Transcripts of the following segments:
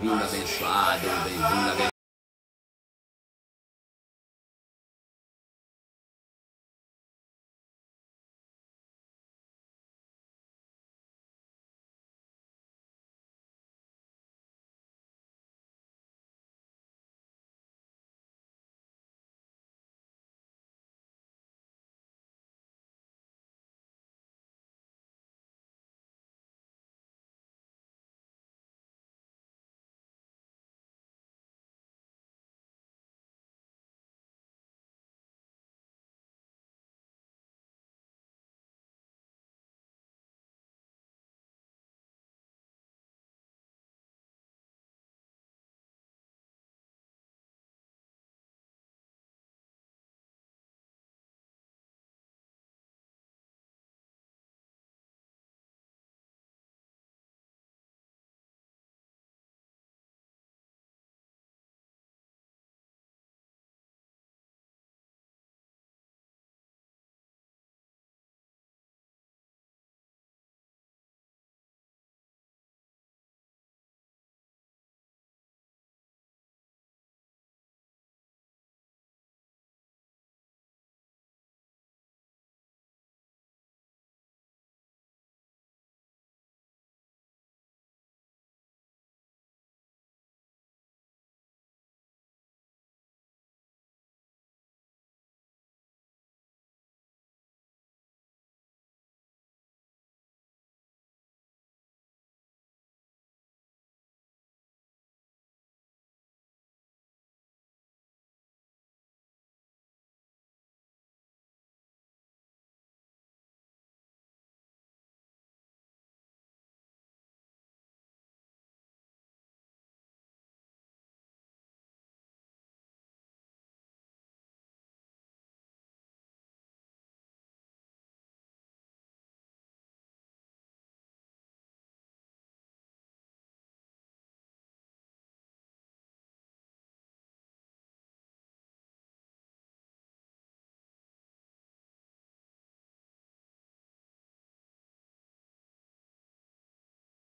bem-vindo, abençoado, bem-vindo, abençoado.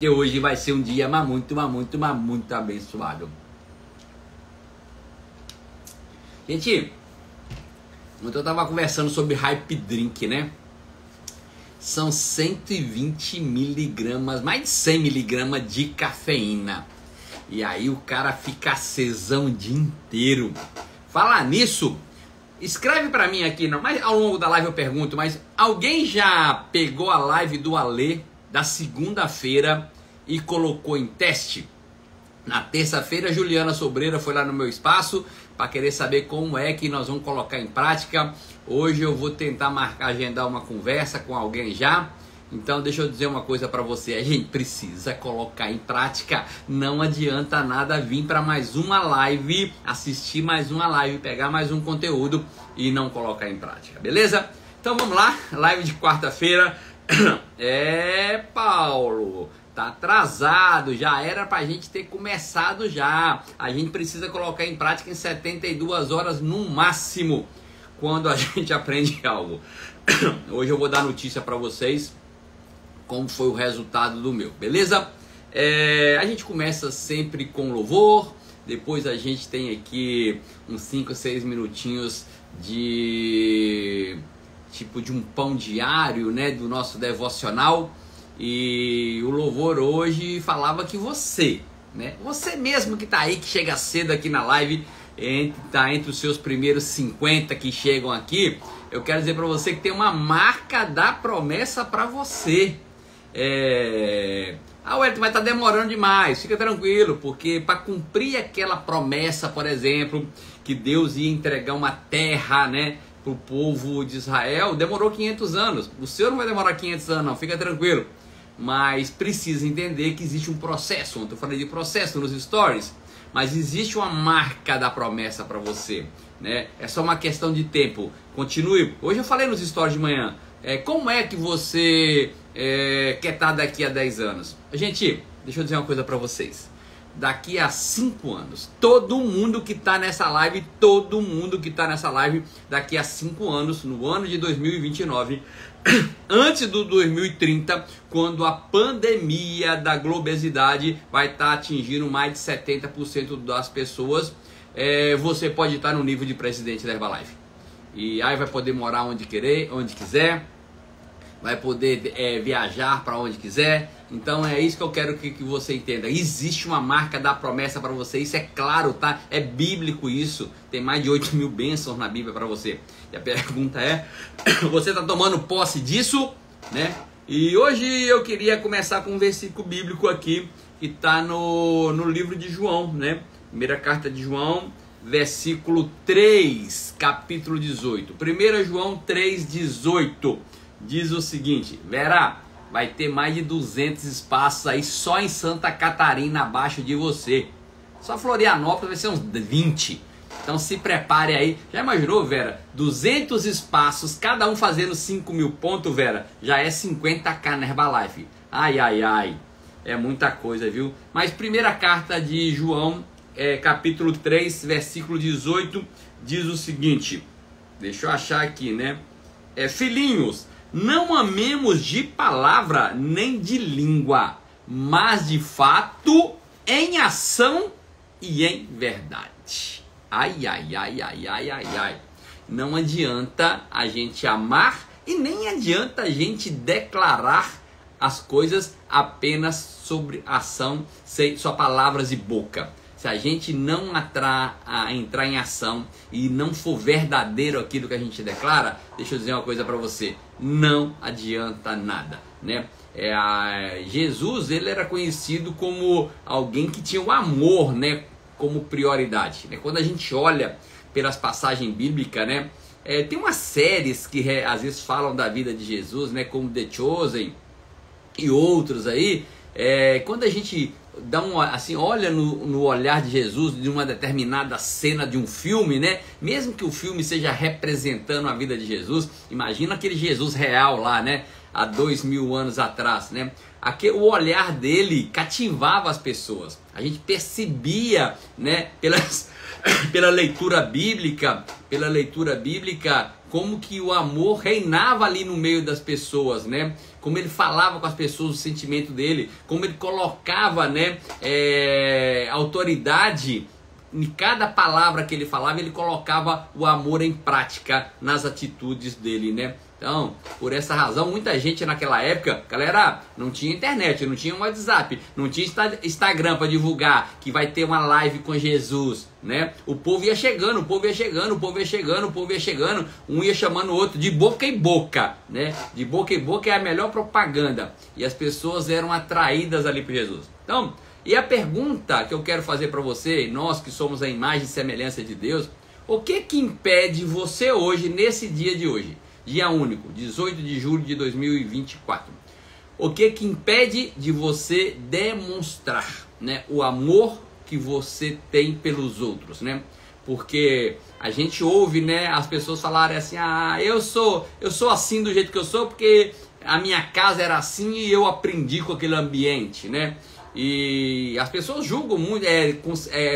Que hoje vai ser um dia mas muito abençoado. Gente, ontem eu tava conversando sobre Hype Drink, né? São 120 miligramas, mais de 100 miligramas de cafeína. E aí o cara fica acesão o dia inteiro. Falar nisso, escreve pra mim aqui, não, mas ao longo da live eu pergunto, mas alguém já pegou a live do Alê da segunda-feira e colocou em teste? Na terça-feira, Juliana Sobreira foi lá no meu espaço para querer saber como é que nós vamos colocar em prática. Hoje eu vou tentar agendar uma conversa com alguém já. Então deixa eu dizer uma coisa para você, a gente precisa colocar em prática. Não adianta nada vir para mais uma live, assistir mais uma live, pegar mais um conteúdo e não colocar em prática, beleza? Então vamos lá, live de quarta-feira. Paulo, tá atrasado, já era pra gente ter começado já. A gente precisa colocar em prática em 72 horas no máximo, quando a gente aprende algo. Hoje eu vou dar notícia pra vocês como foi o resultado do meu, beleza? A gente começa sempre com louvor, depois a gente tem aqui uns 5, 6 minutinhos de tipo de um pão diário, né, do nosso devocional. E o louvor hoje falava que você, né, você mesmo que tá aí, que chega cedo aqui na live, tá entre os seus primeiros 50 que chegam aqui, eu quero dizer para você que tem uma marca da promessa para você. Wellington, mas tá demorando demais. Fica tranquilo, porque para cumprir aquela promessa, por exemplo, que Deus ia entregar uma terra, né, pro povo de Israel, demorou 500 anos. O seu não vai demorar 500 anos não, fica tranquilo. Mas precisa entender que existe um processo. Ontem eu falei de processo nos stories, mas existe uma marca da promessa para você, né? É só uma questão de tempo. Continue. Hoje eu falei nos stories de manhã. Como é que você quer estar daqui a 10 anos? Gente, deixa eu dizer uma coisa para vocês. Daqui a 5 anos, todo mundo que está nessa live, daqui a 5 anos, no ano de 2029, antes do 2030, quando a pandemia da globosidade vai estar atingindo mais de 70% das pessoas, você pode estar no nível de presidente da Herbalife. E aí vai poder morar onde querer, onde quiser, vai poder viajar para onde quiser. Então é isso que eu quero que você entenda. Existe uma marca da promessa para você, isso é claro, tá? É bíblico isso. Tem mais de 8.000 bênçãos na Bíblia para você. E a pergunta é, você está tomando posse disso, né? E hoje eu queria começar com um versículo bíblico aqui, que está no livro de João, né? Primeira carta de João, versículo 3, capítulo 18. 1 João 3,18 diz o seguinte: Vera, vai ter mais de 200 espaços aí só em Santa Catarina abaixo de você. Só Florianópolis vai ser uns 20. Então se prepare aí. Já imaginou, Vera? 200 espaços, cada um fazendo 5.000 pontos, Vera. Já é 50k na Herbalife. Ai, ai, ai. É muita coisa, viu? Mas primeira carta de João, capítulo 3, versículo 18, diz o seguinte. Deixa eu achar aqui, né? Filhinhos, não amemos de palavra nem de língua, mas de fato, em ação e em verdade. Ai, ai, ai, ai, ai, ai, ai. Não adianta a gente amar e nem adianta a gente declarar as coisas apenas sobre ação, só palavras de boca. Se a gente não entrar em ação e não for verdadeiro aquilo que a gente declara, deixa eu dizer uma coisa para você, não adianta nada, né? Jesus, ele era conhecido como alguém que tinha o amor, né, como prioridade, né? Quando a gente olha pelas passagens bíblicas, né, tem umas séries que às vezes falam da vida de Jesus, né, como The Chosen e outros aí. Quando a gente olha no olhar de Jesus de uma determinada cena de um filme, né? Mesmo que o filme seja representando a vida de Jesus, imagina aquele Jesus real lá, né? Há 2.000 anos atrás, né? O olhar dele cativava as pessoas. A gente percebia, né? Pela leitura bíblica, como que o amor reinava ali no meio das pessoas, né? Como ele falava com as pessoas, o sentimento dele, como ele colocava, né, autoridade em cada palavra que ele falava, ele colocava o amor em prática nas atitudes dele, né? Então, por essa razão, muita gente naquela época, galera, não tinha internet, não tinha WhatsApp, não tinha Instagram para divulgar que vai ter uma live com Jesus, né? O povo ia chegando, um ia chamando o outro de boca em boca, né? De boca em boca é a melhor propaganda. E as pessoas eram atraídas ali por Jesus. Então, e a pergunta que eu quero fazer para você, nós que somos a imagem e semelhança de Deus, o que impede você hoje, nesse dia de hoje, dia único, 18 de julho de 2024. O que impede de você demonstrar, né, o amor que você tem pelos outros, né? Porque a gente ouve, né, as pessoas falarem assim: eu sou assim do jeito que eu sou porque a minha casa era assim e eu aprendi com aquele ambiente, né? E as pessoas julgam muito,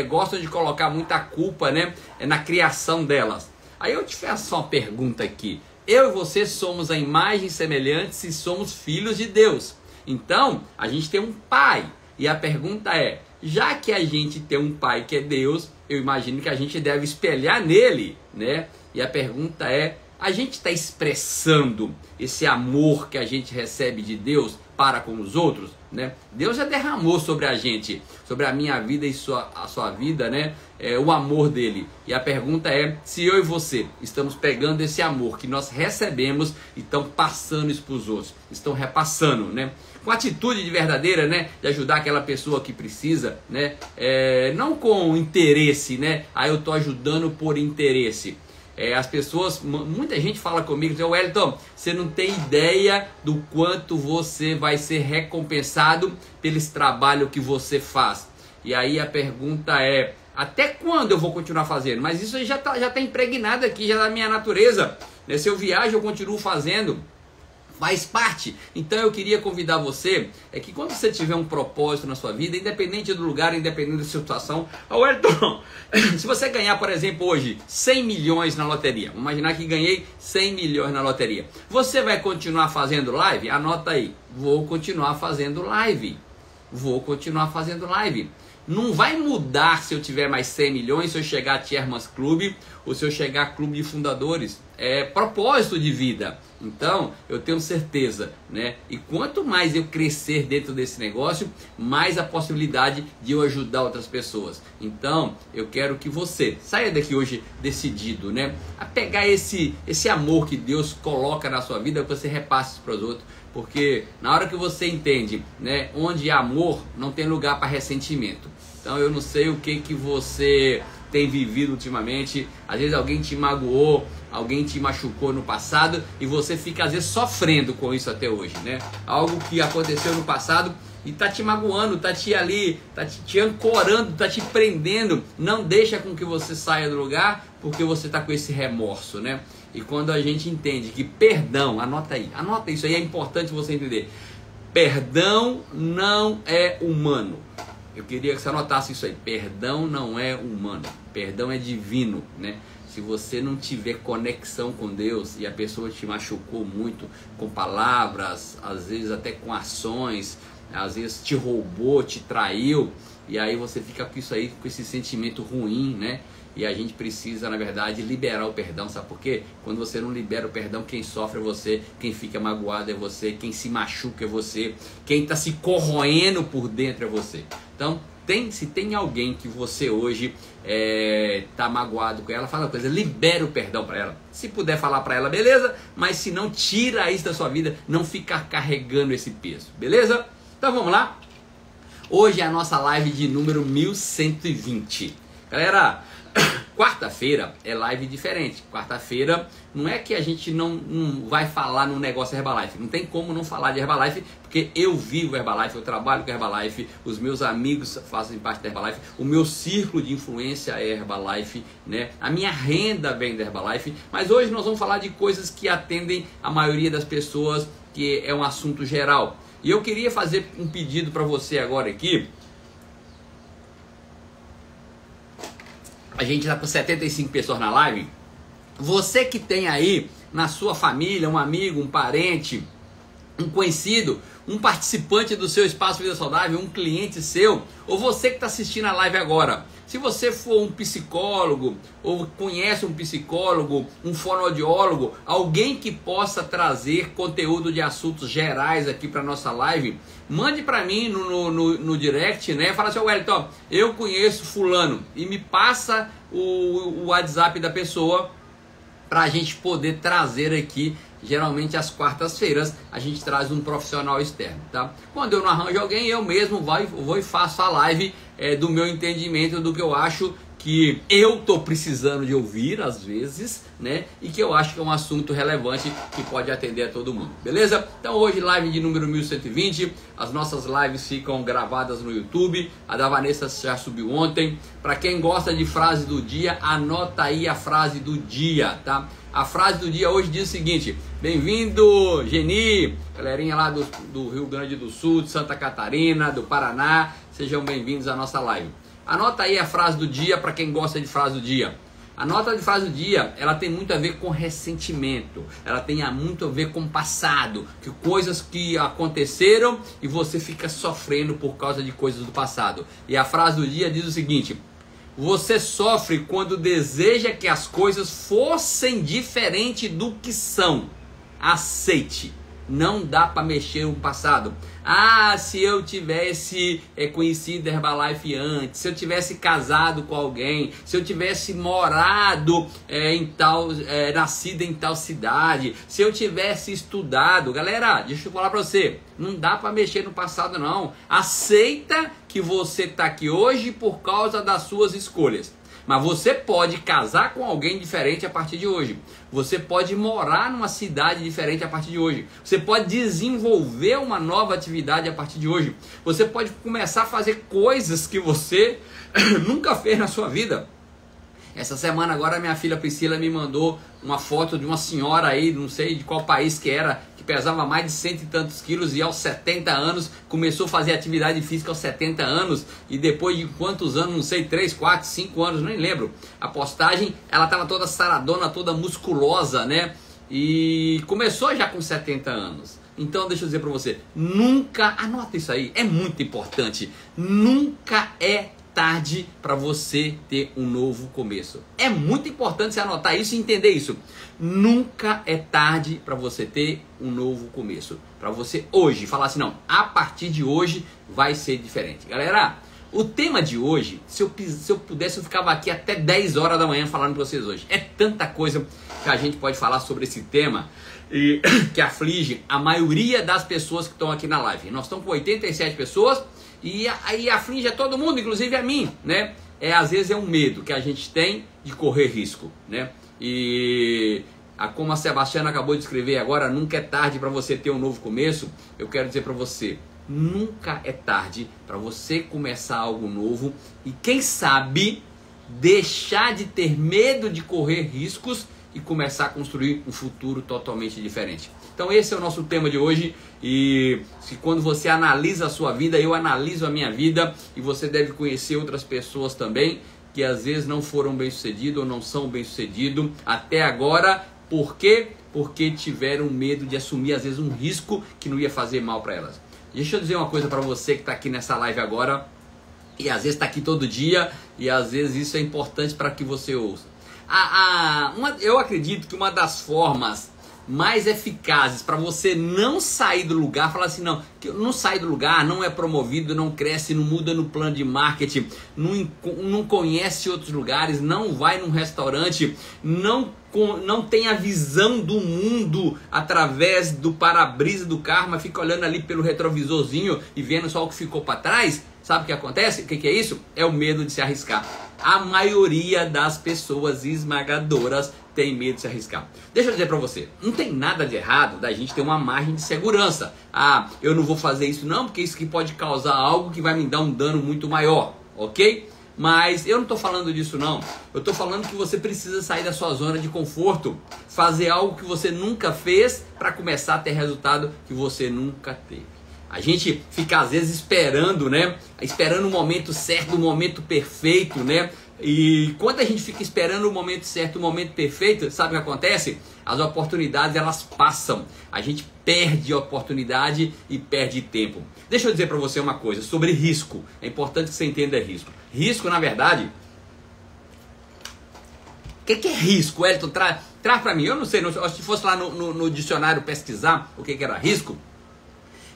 gostam de colocar muita culpa, né, na criação delas. Aí eu te faço uma pergunta aqui. Eu e você somos a imagem semelhante e somos filhos de Deus. Então, a gente tem um pai. E a pergunta é, já que a gente tem um pai que é Deus, eu imagino que a gente deve espelhar nele, né? E a pergunta é, a gente está expressando esse amor que a gente recebe de Deus para com os outros, né? Deus já derramou sobre a gente, sobre a minha vida e a sua vida, né? O amor dele. E a pergunta é, se eu e você estamos pegando esse amor que nós recebemos e estão passando isso para os outros, estão repassando, né? Com atitude de verdadeira, né? De ajudar aquela pessoa que precisa, né? Não com interesse, né? Eu estou ajudando por interesse. As pessoas, muita gente fala comigo, diz: Wellington, você não tem ideia do quanto você vai ser recompensado pelo trabalho que você faz. E aí a pergunta é, até quando eu vou continuar fazendo? Mas isso aí já tá impregnado aqui, já na minha natureza, né? Se eu viajo, eu continuo fazendo. Faz parte. Então eu queria convidar você, que quando você tiver um propósito na sua vida, independente do lugar, independente da situação, Wellington, se você ganhar, por exemplo, hoje 100 milhões na loteria, vamos imaginar que ganhei 100 milhões na loteria, você vai continuar fazendo live? Anota aí, vou continuar fazendo live. Vou continuar fazendo live. Não vai mudar se eu tiver mais 100 milhões, se eu chegar a Chairman's Club ou se eu chegar a Clube de Fundadores. É propósito de vida. Então, eu tenho certeza, né? E quanto mais eu crescer dentro desse negócio, mais a possibilidade de eu ajudar outras pessoas. Então, eu quero que você saia daqui hoje decidido, né? A pegar esse amor que Deus coloca na sua vida, que você repasse para os outros. Porque na hora que você entende, né, onde há amor, não tem lugar para ressentimento. Então eu não sei o que você tem vivido ultimamente. Às vezes alguém te magoou, alguém te machucou no passado e você fica às vezes sofrendo com isso até hoje, né? Algo que aconteceu no passado e tá te magoando, tá te ali, tá te ancorando, tá te prendendo. Não deixa com que você saia do lugar porque você tá com esse remorso, né? E quando a gente entende que perdão, anota aí, anota isso aí, é importante você entender. Perdão não é humano. Eu queria que você anotasse isso aí. Perdão não é humano, perdão é divino, né? Se você não tiver conexão com Deus e a pessoa te machucou muito com palavras, às vezes até com ações, às vezes te roubou, te traiu, e aí você fica com isso aí, com esse sentimento ruim, né? E a gente precisa, na verdade, liberar o perdão, sabe por quê? Quando você não libera o perdão, quem sofre é você, quem fica magoado é você, quem se machuca é você, quem está se corroendo por dentro é você. Então, se tem alguém que você hoje está magoado com ela, fala uma coisa, libera o perdão para ela. Se puder falar para ela, beleza, mas se não, tira isso da sua vida, não fica carregando esse peso, beleza? Então vamos lá? Hoje é a nossa live de número 1120. Galera, quarta-feira é live diferente. Quarta-feira não é que a gente não vai falar no negócio Herbalife. Não tem como não falar de Herbalife, porque eu vivo Herbalife, eu trabalho com Herbalife, os meus amigos fazem parte da Herbalife, o meu círculo de influência é Herbalife, né? A minha renda vem da Herbalife. Mas hoje nós vamos falar de coisas que atendem a maioria das pessoas, que é um assunto geral. E eu queria fazer um pedido para você agora aqui. A gente está com 75 pessoas na live. Você que tem aí na sua família um amigo, um parente, um conhecido, um participante do seu Espaço Vida Saudável, um cliente seu, ou você que está assistindo a live agora. Se você for um psicólogo, ou conhece um psicólogo, um fonoaudiólogo, alguém que possa trazer conteúdo de assuntos gerais aqui para nossa live, mande para mim no direct, né? Fala assim, Wellington, eu conheço fulano, e me passa o WhatsApp da pessoa para a gente poder trazer aqui. Geralmente às quartas-feiras a gente traz um profissional externo, tá? Quando eu não arranjo alguém, eu mesmo vou e faço a live do meu entendimento, do que eu acho que eu tô precisando de ouvir às vezes, né? E que eu acho que é um assunto relevante que pode atender a todo mundo, beleza? Então hoje live de número 1120, as nossas lives ficam gravadas no YouTube, a da Vanessa já subiu ontem. Para quem gosta de frase do dia, anota aí a frase do dia, tá? A frase do dia hoje diz o seguinte: bem-vindo, Geni, galerinha lá do Rio Grande do Sul, de Santa Catarina, do Paraná, sejam bem-vindos à nossa live. Anota aí a frase do dia para quem gosta de frase do dia. A nota de frase do dia, ela tem muito a ver com ressentimento, ela tem muito a ver com passado, que coisas que aconteceram e você fica sofrendo por causa de coisas do passado. E a frase do dia diz o seguinte: você sofre quando deseja que as coisas fossem diferentes do que são. Aceite. Não dá para mexer no passado. Ah, se eu tivesse conhecido Herbalife antes, se eu tivesse casado com alguém, se eu tivesse morado nascido em tal cidade, se eu tivesse estudado. Galera, deixa eu falar para você, não dá para mexer no passado não. Aceita que você está aqui hoje por causa das suas escolhas. Mas você pode casar com alguém diferente a partir de hoje. Você pode morar numa cidade diferente a partir de hoje. Você pode desenvolver uma nova atividade a partir de hoje. Você pode começar a fazer coisas que você nunca fez na sua vida. Essa semana agora minha filha Priscila me mandou uma foto de uma senhora aí, não sei de qual país que era, que pesava mais de 100 e tantos quilos e aos 70 anos começou a fazer atividade física aos 70 anos e depois de quantos anos, não sei, 3, 4, 5 anos, nem lembro. A postagem, ela estava toda saradona, toda musculosa, né? E começou já com 70 anos. Então deixa eu dizer para você, nunca, anota isso aí, é muito importante, nunca é tarde para você ter um novo começo. É muito importante você anotar isso e entender isso. Nunca é tarde para você ter um novo começo. Para você hoje falar assim, não, a partir de hoje vai ser diferente. Galera, o tema de hoje, se eu pudesse, eu ficava aqui até 10 horas da manhã falando para vocês hoje. É tanta coisa que a gente pode falar sobre esse tema e que aflige a maioria das pessoas que estão aqui na live. Nós estamos com 87 pessoas e aí aflige a todo mundo, inclusive a mim, né? Às vezes é um medo que a gente tem de correr risco, né? E como a Sebastiana acabou de escrever agora, nunca é tarde para você ter um novo começo. Eu quero dizer para você, nunca é tarde para você começar algo novo e quem sabe deixar de ter medo de correr riscos e começar a construir um futuro totalmente diferente. Então esse é o nosso tema de hoje e quando você analisa a sua vida, eu analiso a minha vida e você deve conhecer outras pessoas também que às vezes não foram bem-sucedidos ou não são bem-sucedidos até agora. Por quê? Porque tiveram medo de assumir às vezes um risco que não ia fazer mal para elas. Deixa eu dizer uma coisa para você que está aqui nessa live agora e às vezes está aqui todo dia e às vezes isso é importante para que você ouça. Eu acredito que uma das formas mais eficazes para você não sair do lugar, falar assim, não sai do lugar, não é promovido, não cresce, não muda no plano de marketing, não conhece outros lugares, não vai num restaurante, não tem a visão do mundo através do para-brisa do carro, mas fica olhando ali pelo retrovisorzinho e vendo só o que ficou para trás. Sabe o que acontece? O que é isso? É o medo de se arriscar. A maioria das pessoas esmagadoras tem medo de se arriscar. Deixa eu dizer pra você, não tem nada de errado da gente ter uma margem de segurança. Eu não vou fazer isso não, porque isso aqui pode causar algo que vai me dar um dano muito maior, ok? Mas eu não estou falando disso não. Eu estou falando que você precisa sair da sua zona de conforto, fazer algo que você nunca fez para começar a ter resultado que você nunca teve. A gente fica às vezes esperando, né? Esperando o momento certo, o momento perfeito, né? E quando a gente fica esperando o momento certo, o momento perfeito, sabe o que acontece? As oportunidades, elas passam. A gente perde a oportunidade e perde tempo. Deixa eu dizer para você uma coisa sobre risco. É importante que você entenda risco. Risco, na verdade... O que é risco, Elton? Traz para mim. Eu não sei, se fosse lá no dicionário pesquisar o que era risco...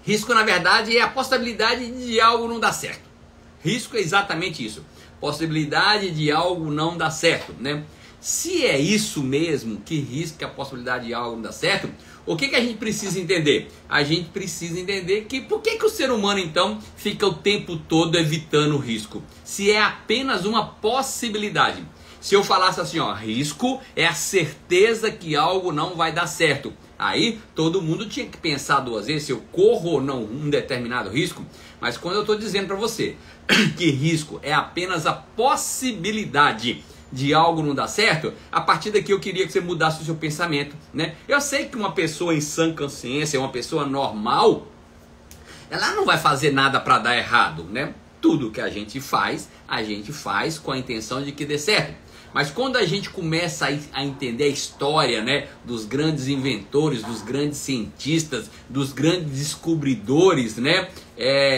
Risco, na verdade, é a possibilidade de algo não dar certo. Risco é exatamente isso. Possibilidade de algo não dar certo, né? Se é isso mesmo, que risco é a possibilidade de algo não dar certo, o que a gente precisa entender? A gente precisa entender que por que o ser humano, então, fica o tempo todo evitando o risco? Se é apenas uma possibilidade. Se eu falasse assim, ó, risco é a certeza que algo não vai dar certo. Aí todo mundo tinha que pensar duas vezes se eu corro ou não um determinado risco. Mas quando eu estou dizendo para você que risco é apenas a possibilidade de algo não dar certo, a partir daqui eu queria que você mudasse o seu pensamento, né? Eu sei que uma pessoa em sã consciência, uma pessoa normal, ela não vai fazer nada para dar errado, né? Tudo que a gente faz com a intenção de que dê certo. Mas quando a gente começa a entender a história, né, dos grandes inventores, dos grandes cientistas, dos grandes descobridores, né,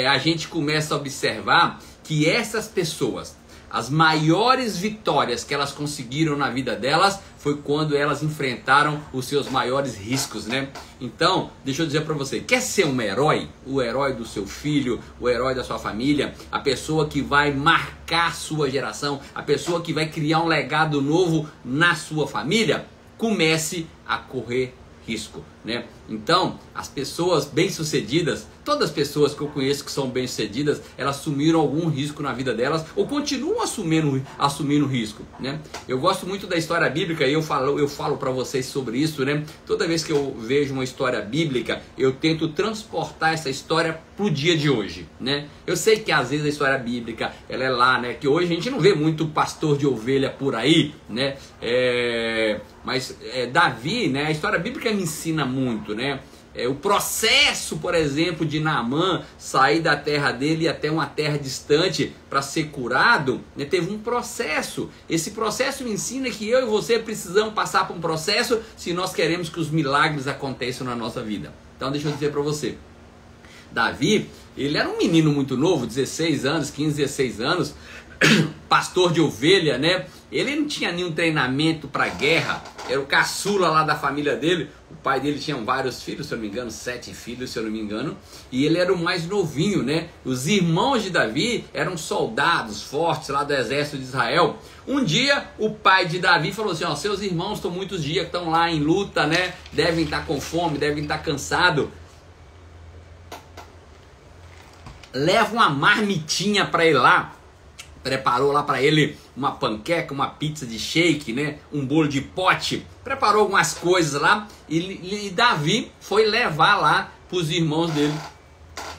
a gente começa a observar que essas pessoas, as maiores vitórias que elas conseguiram na vida delas foi quando elas enfrentaram os seus maiores riscos, né? Então, deixa eu dizer para você, quer ser um herói? O herói do seu filho, o herói da sua família, a pessoa que vai marcar sua geração, a pessoa que vai criar um legado novo na sua família? Comece a correr risco, né? Então, as pessoas bem-sucedidas, todas as pessoas que eu conheço que são bem-sucedidas, elas assumiram algum risco na vida delas ou continuam assumindo risco, né? Eu gosto muito da história bíblica e eu falo para vocês sobre isso, né? Toda vez que eu vejo uma história bíblica, eu tento transportar essa história pro dia de hoje, né? Eu sei que às vezes a história bíblica, ela é lá, né? Que hoje a gente não vê muito pastor de ovelha por aí, né? Mas Davi, né? A história bíblica me ensina muito, né? O processo, por exemplo, de Naamã sair da terra dele até uma terra distante para ser curado, né, teve um processo. Esse processo me ensina que eu e você precisamos passar por um processo se nós queremos que os milagres aconteçam na nossa vida. Então deixa eu dizer para você, Davi, ele era um menino muito novo, 16 anos, 15, 16 anos, pastor de ovelha, né? Ele não tinha nenhum treinamento para guerra, era o caçula lá da família dele. O pai dele tinha vários filhos, se eu não me engano, 7 filhos, se eu não me engano, e ele era o mais novinho, né? Os irmãos de Davi eram soldados fortes lá do exército de Israel. Um dia o pai de Davi falou assim, ó, seus irmãos estão muitos dias, estão lá em luta, né? Devem estar com fome, devem estar cansados. Leva uma marmitinha para ele lá. Preparou lá para ele uma panqueca, uma pizza de shake, né? Um bolo de pote. Preparou algumas coisas lá e Davi foi levar lá para os irmãos dele.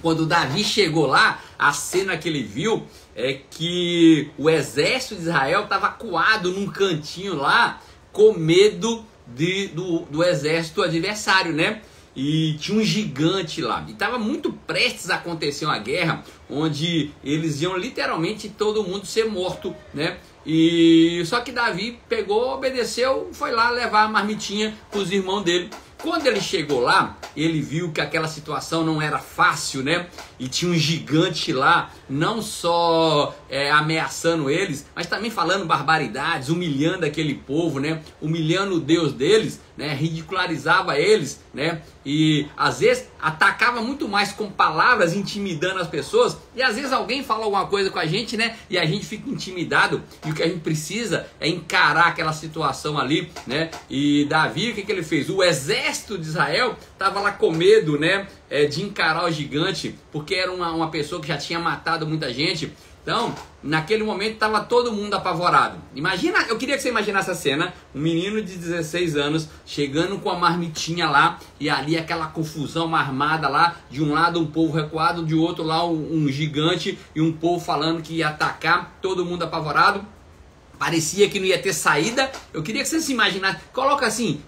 Quando Davi chegou lá, a cena que ele viu é que o exército de Israel estava acuado num cantinho lá, com medo do exército adversário, né? E tinha um gigante lá, e estava muito prestes a acontecer uma guerra, onde eles iam literalmente todo mundo ser morto, né? E só que Davi pegou, obedeceu, foi lá levar a marmitinha para os irmãos dele. Quando ele chegou lá, ele viu que aquela situação não era fácil, né? E tinha um gigante lá, não só ameaçando eles, mas também falando barbaridades, humilhando aquele povo, né? Humilhando o Deus deles, né? Ridicularizava eles, né? E às vezes atacava muito mais com palavras, intimidando as pessoas. E às vezes alguém fala alguma coisa com a gente, né? E a gente fica intimidado. E o que a gente precisa é encarar aquela situação ali, né? E Davi, o que ele fez? O exército de Israel estava lá com medo, né? De encarar o gigante, porque era uma pessoa que já tinha matado muita gente. Então, naquele momento estava todo mundo apavorado. Imagina, eu queria que você imaginasse a cena, um menino de 16 anos chegando com a marmitinha lá, e ali aquela confusão armada lá, de um lado um povo recuado, de outro lá um gigante e um povo falando que ia atacar, todo mundo apavorado. Parecia que não ia ter saída. Eu queria que você se imaginasse. Coloca assim,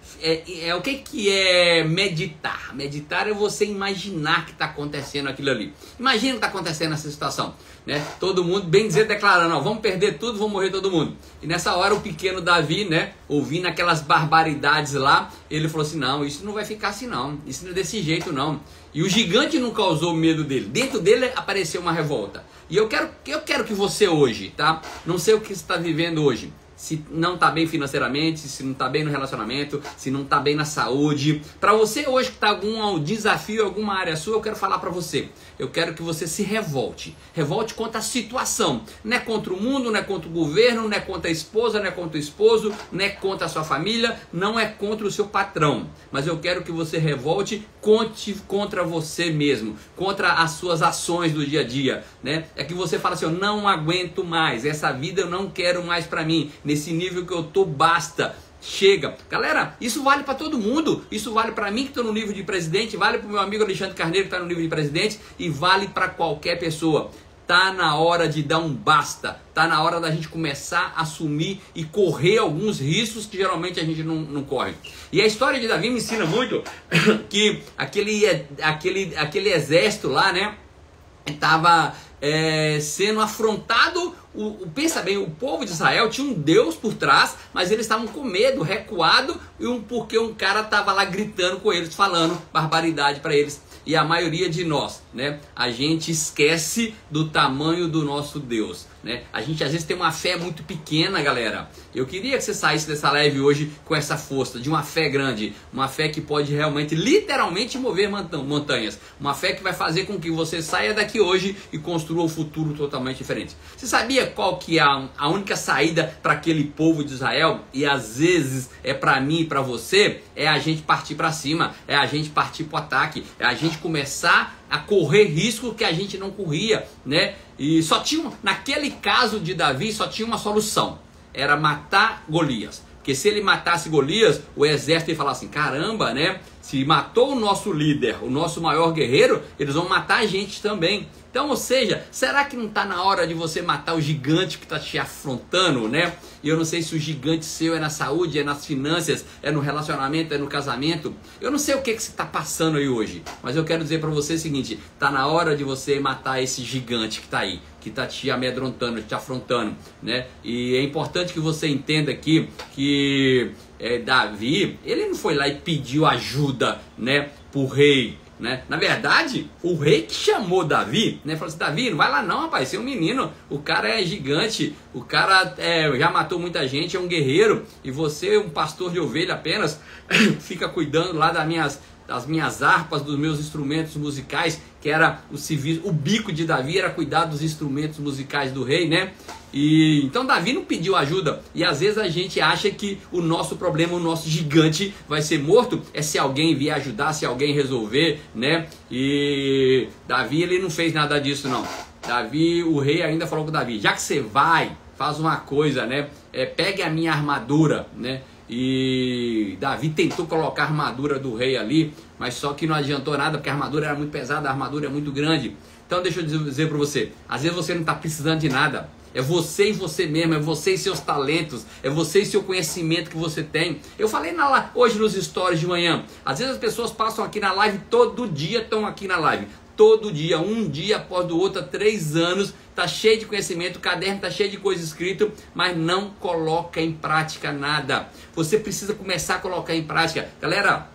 o que é meditar? Meditar é você imaginar que está acontecendo aquilo ali. Imagina que está acontecendo essa situação, né? Todo mundo, bem dizer, declarando, ó, vamos perder tudo, vamos morrer todo mundo. E nessa hora o pequeno Davi, né, ouvindo aquelas barbaridades lá, ele falou assim, não, isso não vai ficar assim não, isso não é desse jeito não. E o gigante não causou medo dele, dentro dele apareceu uma revolta. E eu quero que você hoje, tá? Não sei o que você está vivendo hoje. Se não está bem financeiramente, se não está bem no relacionamento, se não está bem na saúde. Para você hoje que está algum desafio, alguma área sua, eu quero falar para você. Eu quero que você se revolte. Revolte contra a situação. Não é contra o mundo, não é contra o governo, não é contra a esposa, não é contra o esposo, não é contra a sua família, não é contra o seu patrão. Mas eu quero que você revolte contra você mesmo, contra as suas ações do dia a dia, né? É que você fala assim, eu não aguento mais, essa vida eu não quero mais para mim, nesse nível que eu tô, basta. Chega. Galera, isso vale para todo mundo. Isso vale para mim que estou no nível de presidente, vale para o meu amigo Alexandre Carneiro que está no nível de presidente e vale para qualquer pessoa. Tá na hora de dar um basta. Tá na hora da gente começar a assumir e correr alguns riscos que geralmente a gente não corre. E a história de Davi me ensina muito que aquele exército lá, né, estava sendo afrontado. Pensa bem, o povo de Israel tinha um Deus por trás, mas eles estavam com medo, recuado, porque um cara estava lá gritando com eles, falando barbaridade para eles. E a maioria de nós, né, a gente esquece do tamanho do nosso Deus, né? A gente às vezes tem uma fé muito pequena, galera. Eu queria que você saísse dessa live hoje com essa força de uma fé grande, uma fé que pode realmente, literalmente mover montanhas, uma fé que vai fazer com que você saia daqui hoje e construa um futuro totalmente diferente. Você sabia sabia qual que é a única saída para aquele povo de Israel? E às vezes é para mim e para você, é a gente partir para cima, é a gente partir para o ataque, é a gente começar a correr risco que a gente não corria, né? E só tinha, naquele caso de Davi, só tinha uma solução, era matar Golias. Porque se ele matasse Golias, o exército ia falar assim, caramba, né? Se matou o nosso líder, o nosso maior guerreiro, eles vão matar a gente também. Então, ou seja, será que não está na hora de você matar o gigante que está te afrontando, né? E eu não sei se o gigante seu é na saúde, é nas finanças, é no relacionamento, é no casamento. Eu não sei o que você está passando aí hoje, mas eu quero dizer para você o seguinte, está na hora de você matar esse gigante que está aí, que está te amedrontando, te afrontando, né? E é importante que você entenda aqui que Davi, ele não foi lá e pediu ajuda, né, pro rei, né? Na verdade, o rei que chamou Davi, né, falou assim, Davi, não vai lá não, rapaz, você é um menino, o cara é gigante, o cara já matou muita gente, é um guerreiro, e você, um pastor de ovelha apenas, fica cuidando lá das minhas harpas, dos meus instrumentos musicais, que era o serviço, o bico de Davi era cuidar dos instrumentos musicais do rei, né? E então Davi não pediu ajuda, e às vezes a gente acha que o nosso problema, o nosso gigante vai ser morto, é se alguém vier ajudar, se alguém resolver, né? E Davi, ele não fez nada disso não. Davi, o rei ainda falou com Davi, já que você vai, faz uma coisa, né? Pegue a minha armadura, né? E Davi tentou colocar a armadura do rei ali, mas só que não adiantou nada, porque a armadura era muito pesada, a armadura é muito grande. Então deixa eu dizer para você, às vezes você não está precisando de nada, é você e você mesmo, é você e seus talentos, é você e seu conhecimento que você tem. Eu falei hoje nos stories de manhã, às vezes as pessoas passam aqui na live, todo dia estão aqui na live, todo dia, um dia após o outro, há 3 anos, tá cheio de conhecimento, o caderno tá cheio de coisa escrita, mas não coloca em prática nada. Você precisa começar a colocar em prática. Galera,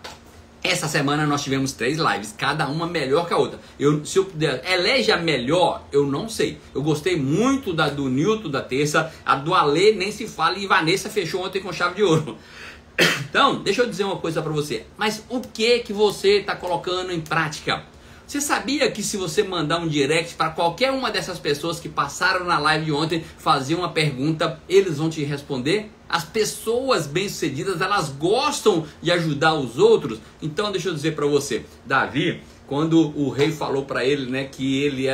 essa semana nós tivemos 3 lives, cada uma melhor que a outra. Se eu puder, elege a melhor, eu não sei. Eu gostei muito do Newton da terça, a do Alê nem se fala, e Vanessa fechou ontem com chave de ouro. Então, deixa eu dizer uma coisa para você. Mas o que você está colocando em prática? Você sabia que se você mandar um direct para qualquer uma dessas pessoas que passaram na live de ontem, fazer uma pergunta, eles vão te responder? As pessoas bem-sucedidas, elas gostam de ajudar os outros. Então deixa eu dizer para você, Davi, quando o rei falou para ele, né, que ele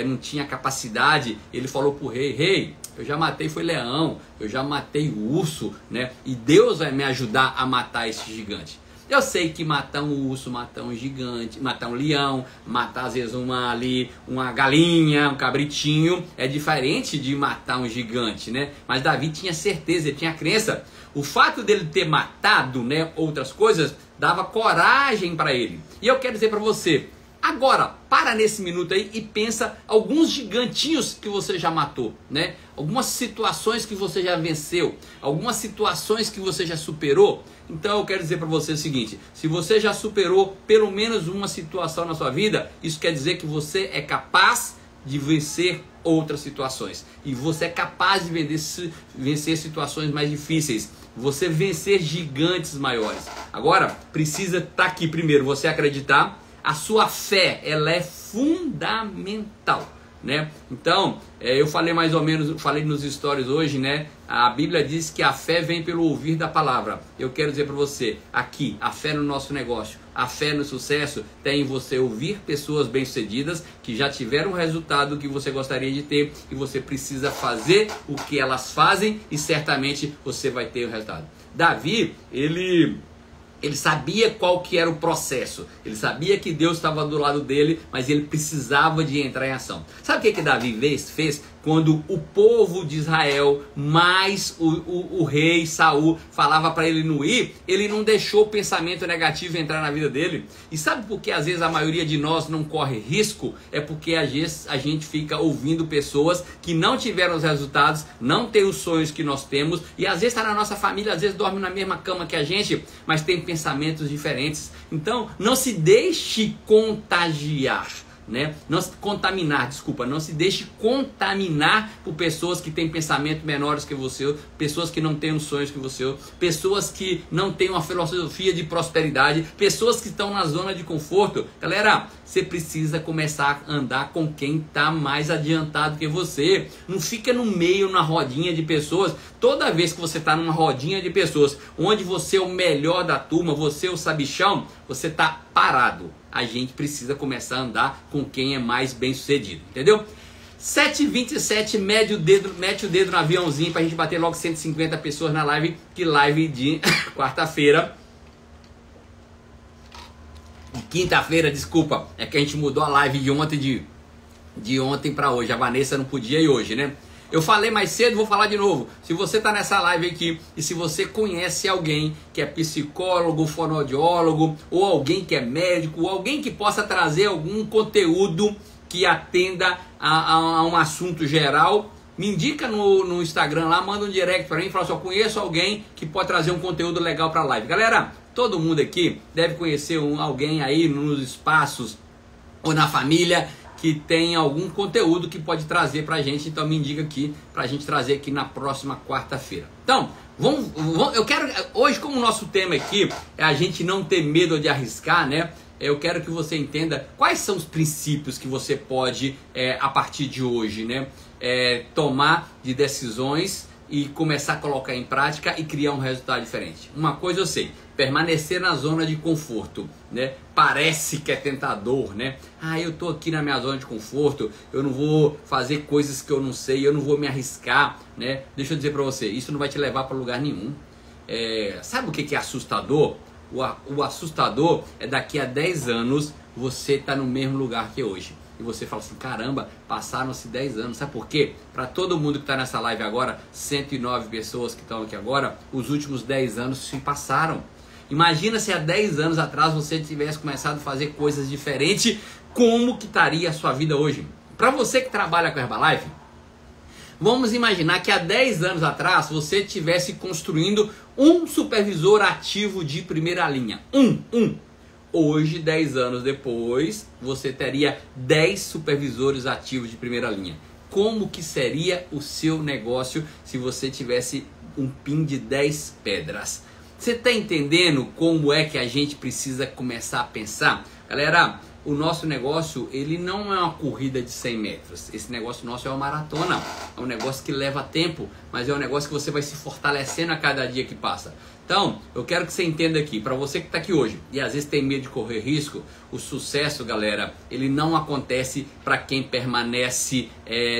não tinha capacidade, ele falou para o rei, rei, eu já matei foi leão, eu já matei urso, né, e Deus vai me ajudar a matar esse gigante. Eu sei que matar um urso, matar um gigante, matar um leão, matar às vezes uma galinha, um cabritinho, é diferente de matar um gigante, né? Mas Davi tinha certeza, ele tinha crença. O fato dele ter matado, né, outras coisas, dava coragem para ele. E eu quero dizer para você, agora, para nesse minuto aí e pensa alguns gigantinhos que você já matou, né? Algumas situações que você já venceu, algumas situações que você já superou. Então eu quero dizer para você o seguinte, se você já superou pelo menos uma situação na sua vida, isso quer dizer que você é capaz de vencer outras situações. E você é capaz de vencer situações mais difíceis. Você vencer gigantes maiores. Agora, precisa estar aqui primeiro, você acreditar. A sua fé, ela é fundamental, né? Então, eu falei mais ou menos, falei nos stories hoje, né? A Bíblia diz que a fé vem pelo ouvir da palavra. Eu quero dizer para você, aqui, a fé no nosso negócio, a fé no sucesso, tem em você ouvir pessoas bem-sucedidas que já tiveram o resultado que você gostaria de ter, e você precisa fazer o que elas fazem e certamente você vai ter o resultado. Davi, ele sabia qual que era o processo, ele sabia que Deus estava do lado dele, mas ele precisava de entrar em ação. Sabe o que Davi fez? Quando o povo de Israel, mais o rei Saul, falava para ele não ir, ele não deixou o pensamento negativo entrar na vida dele. E sabe por que às vezes a maioria de nós não corre risco? É porque às vezes a gente fica ouvindo pessoas que não tiveram os resultados, não tem os sonhos que nós temos, e às vezes está na nossa família, às vezes dorme na mesma cama que a gente, mas tem pensamentos diferentes. Então não se deixe contagiar, né? Não se deixe contaminar por pessoas que têm pensamentos menores que você, pessoas que não têm os sonhos que você, pessoas que não têm uma filosofia de prosperidade, pessoas que estão na zona de conforto. Galera, você precisa começar a andar com quem está mais adiantado que você. Não fica no meio, na rodinha de pessoas. Toda vez que você está numa rodinha de pessoas, onde você é o melhor da turma, você é o sabichão, você está parado. A gente precisa começar a andar com quem é mais bem sucedido, entendeu? 7h27, mete o dedo no aviãozinho pra gente bater logo 150 pessoas na live, que live de quarta-feira. Quinta-feira, desculpa, é que a gente mudou a live de ontem para hoje. A Vanessa não podia ir hoje, né? Eu falei mais cedo, vou falar de novo. Se você tá nessa live aqui e se você conhece alguém que é psicólogo, fonoaudiólogo, ou alguém que é médico, ou alguém que possa trazer algum conteúdo que atenda a um assunto geral, me indica no Instagram lá, manda um direct para mim e fala assim, eu conheço alguém que pode trazer um conteúdo legal para a live. Galera, todo mundo aqui deve conhecer alguém aí nos espaços ou na família que tem algum conteúdo que pode trazer pra gente, então me indica aqui pra gente trazer aqui na próxima quarta-feira. Então, eu quero, hoje como o nosso tema aqui é a gente não ter medo de arriscar, né? Eu quero que você entenda quais são os princípios que você pode, a partir de hoje, né? Tomar de decisões e começar a colocar em prática e criar um resultado diferente. Uma coisa eu sei, permanecer na zona de conforto, né? Parece que é tentador, né? Ah, eu tô aqui na minha zona de conforto, eu não vou fazer coisas que eu não sei, eu não vou me arriscar, né? Deixa eu dizer pra você, isso não vai te levar para lugar nenhum. Sabe o que é assustador? O assustador é daqui a 10 anos você tá no mesmo lugar que hoje. E você fala assim, caramba, passaram-se 10 anos. Sabe por quê? Para todo mundo que está nessa live agora, 109 pessoas que estão aqui agora, os últimos 10 anos se passaram. Imagina se há 10 anos atrás você tivesse começado a fazer coisas diferentes, como que estaria a sua vida hoje? Para você que trabalha com Herbalife, vamos imaginar que há 10 anos atrás você estivesse construindo um supervisor ativo de primeira linha. Hoje, 10 anos depois, você teria 10 supervisores ativos de primeira linha. Como que seria o seu negócio se você tivesse um PIN de 10 pedras? Você está entendendo como é que a gente precisa começar a pensar? Galera, o nosso negócio, ele não é uma corrida de 100 metros. Esse negócio nosso é uma maratona. É um negócio que leva tempo, mas é um negócio que você vai se fortalecendo a cada dia que passa. Então, eu quero que você entenda aqui, para você que está aqui hoje e às vezes tem medo de correr risco, o sucesso, galera, ele não acontece para quem permanece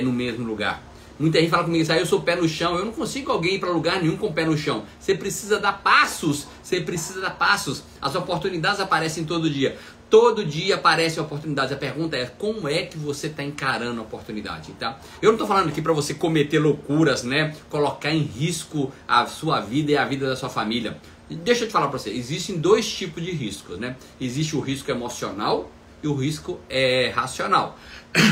no mesmo lugar. Muita gente fala comigo, eu sou pé no chão, eu não consigo alguém ir para lugar nenhum com pé no chão. Você precisa dar passos, As oportunidades aparecem todo dia. Todo dia aparecem oportunidades. A pergunta é, como é que você está encarando a oportunidade, tá? Eu não estou falando aqui para você cometer loucuras, né? Colocar em risco a sua vida e a vida da sua família. Deixa eu te falar para você, existem dois tipos de riscos, né? Existe o risco emocional e o risco racional.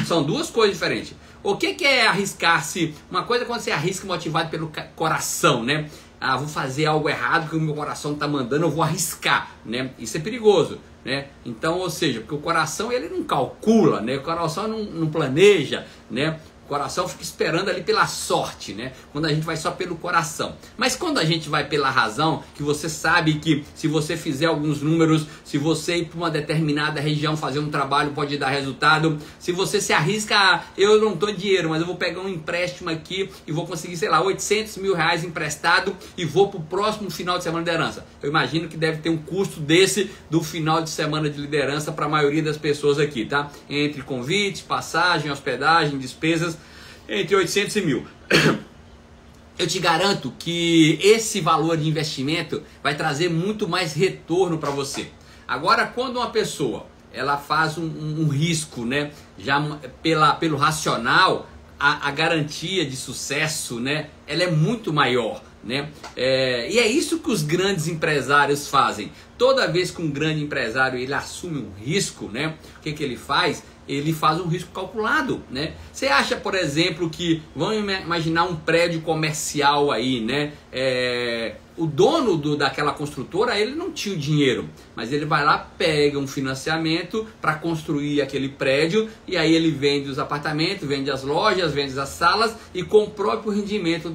São duas coisas diferentes. O que é arriscar-se? Uma coisa é quando você arrisca motivado pelo coração, né? Ah, vou fazer algo errado que o meu coração está mandando, eu vou arriscar, né? Isso é perigoso, né? Então, ou seja, porque o coração ele não calcula, né? O coração não planeja, né? O coração fica esperando ali pela sorte, né? Quando a gente vai só pelo coração. Mas quando a gente vai pela razão, que você sabe que se você fizer alguns números, se você ir para uma determinada região fazer um trabalho pode dar resultado, se você se arrisca, eu não estou dinheiro, mas eu vou pegar um empréstimo aqui e vou conseguir, sei lá, 800 mil reais emprestado e vou para o próximo final de semana de liderança. Eu imagino que deve ter um custo desse do final de semana de liderança para a maioria das pessoas aqui, tá? Entre convite, passagem, hospedagem, despesas, entre 800 e 1.000. Eu te garanto que esse valor de investimento vai trazer muito mais retorno para você. Agora, quando uma pessoa ela faz um risco, né, já pelo racional, a garantia de sucesso, né, ela é muito maior, né? E é isso que os grandes empresários fazem. Toda vez que um grande empresário ele assume um risco, né, o que ele faz? Ele faz um risco calculado, né? Você acha, por exemplo, que, vamos imaginar um prédio comercial aí, né? o dono daquela construtora, ele não tinha o dinheiro, mas ele vai lá, pega um financiamento para construir aquele prédio, e aí ele vende os apartamentos, vende as lojas, vende as salas, e com o próprio rendimento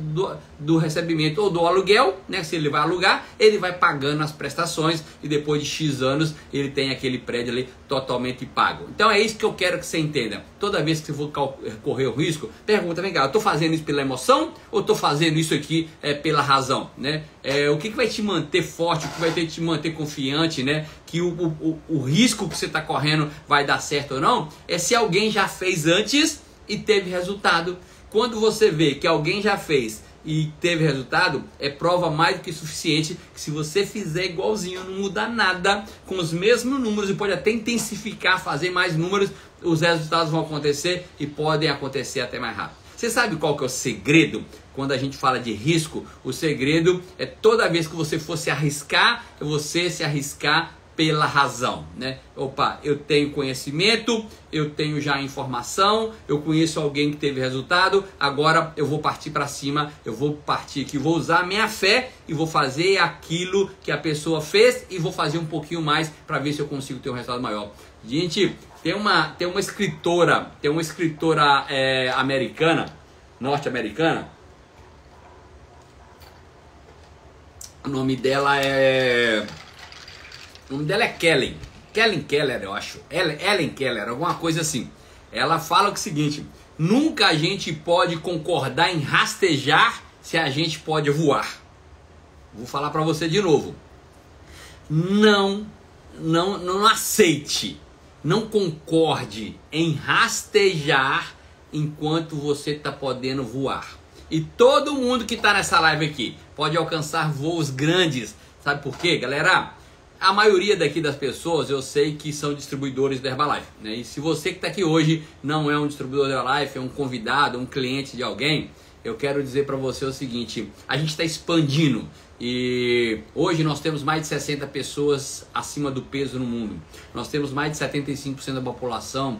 do recebimento ou do aluguel, né, se ele vai alugar, ele vai pagando as prestações, e depois de X anos ele tem aquele prédio ali totalmente pago. Então é isso que eu quero que você entenda. Toda vez que você for correr o risco, pergunta, vem cá, eu estou fazendo isso pela emoção ou estou fazendo isso aqui pela razão, né? O que vai te manter forte, o que vai te manter confiante, né? Que o risco que você está correndo vai dar certo ou não, é se alguém já fez antes e teve resultado. Quando você vê que alguém já fez e teve resultado, é prova mais do que suficiente que se você fizer igualzinho, não muda nada, com os mesmos números, e pode até intensificar, fazer mais números, os resultados vão acontecer e podem acontecer até mais rápido. Você sabe qual que é o segredo? Quando a gente fala de risco, o segredo é toda vez que você for se arriscar, você se arriscar pela razão, né? Opa, eu tenho conhecimento, eu tenho já informação, eu conheço alguém que teve resultado, agora eu vou partir para cima, eu vou partir aqui, vou usar a minha fé e vou fazer aquilo que a pessoa fez e vou fazer um pouquinho mais para ver se eu consigo ter um resultado maior. Gente, tem uma escritora americana, norte-americana, o nome dela é Helen Keller, eu acho. Helen Keller, alguma coisa assim. Ela fala o seguinte: nunca a gente pode concordar em rastejar se a gente pode voar. Vou falar para você de novo. Não aceite, não concorde em rastejar enquanto você está podendo voar. E todo mundo que está nessa live aqui pode alcançar voos grandes. Sabe por quê, galera? A maioria daqui das pessoas eu sei que são distribuidores da Herbalife, né? E se você que está aqui hoje não é um distribuidor da Herbalife, é um convidado, um cliente de alguém, eu quero dizer para você o seguinte: a gente está expandindo e hoje nós temos mais de 60 pessoas acima do peso no mundo. Nós temos mais de 75% da população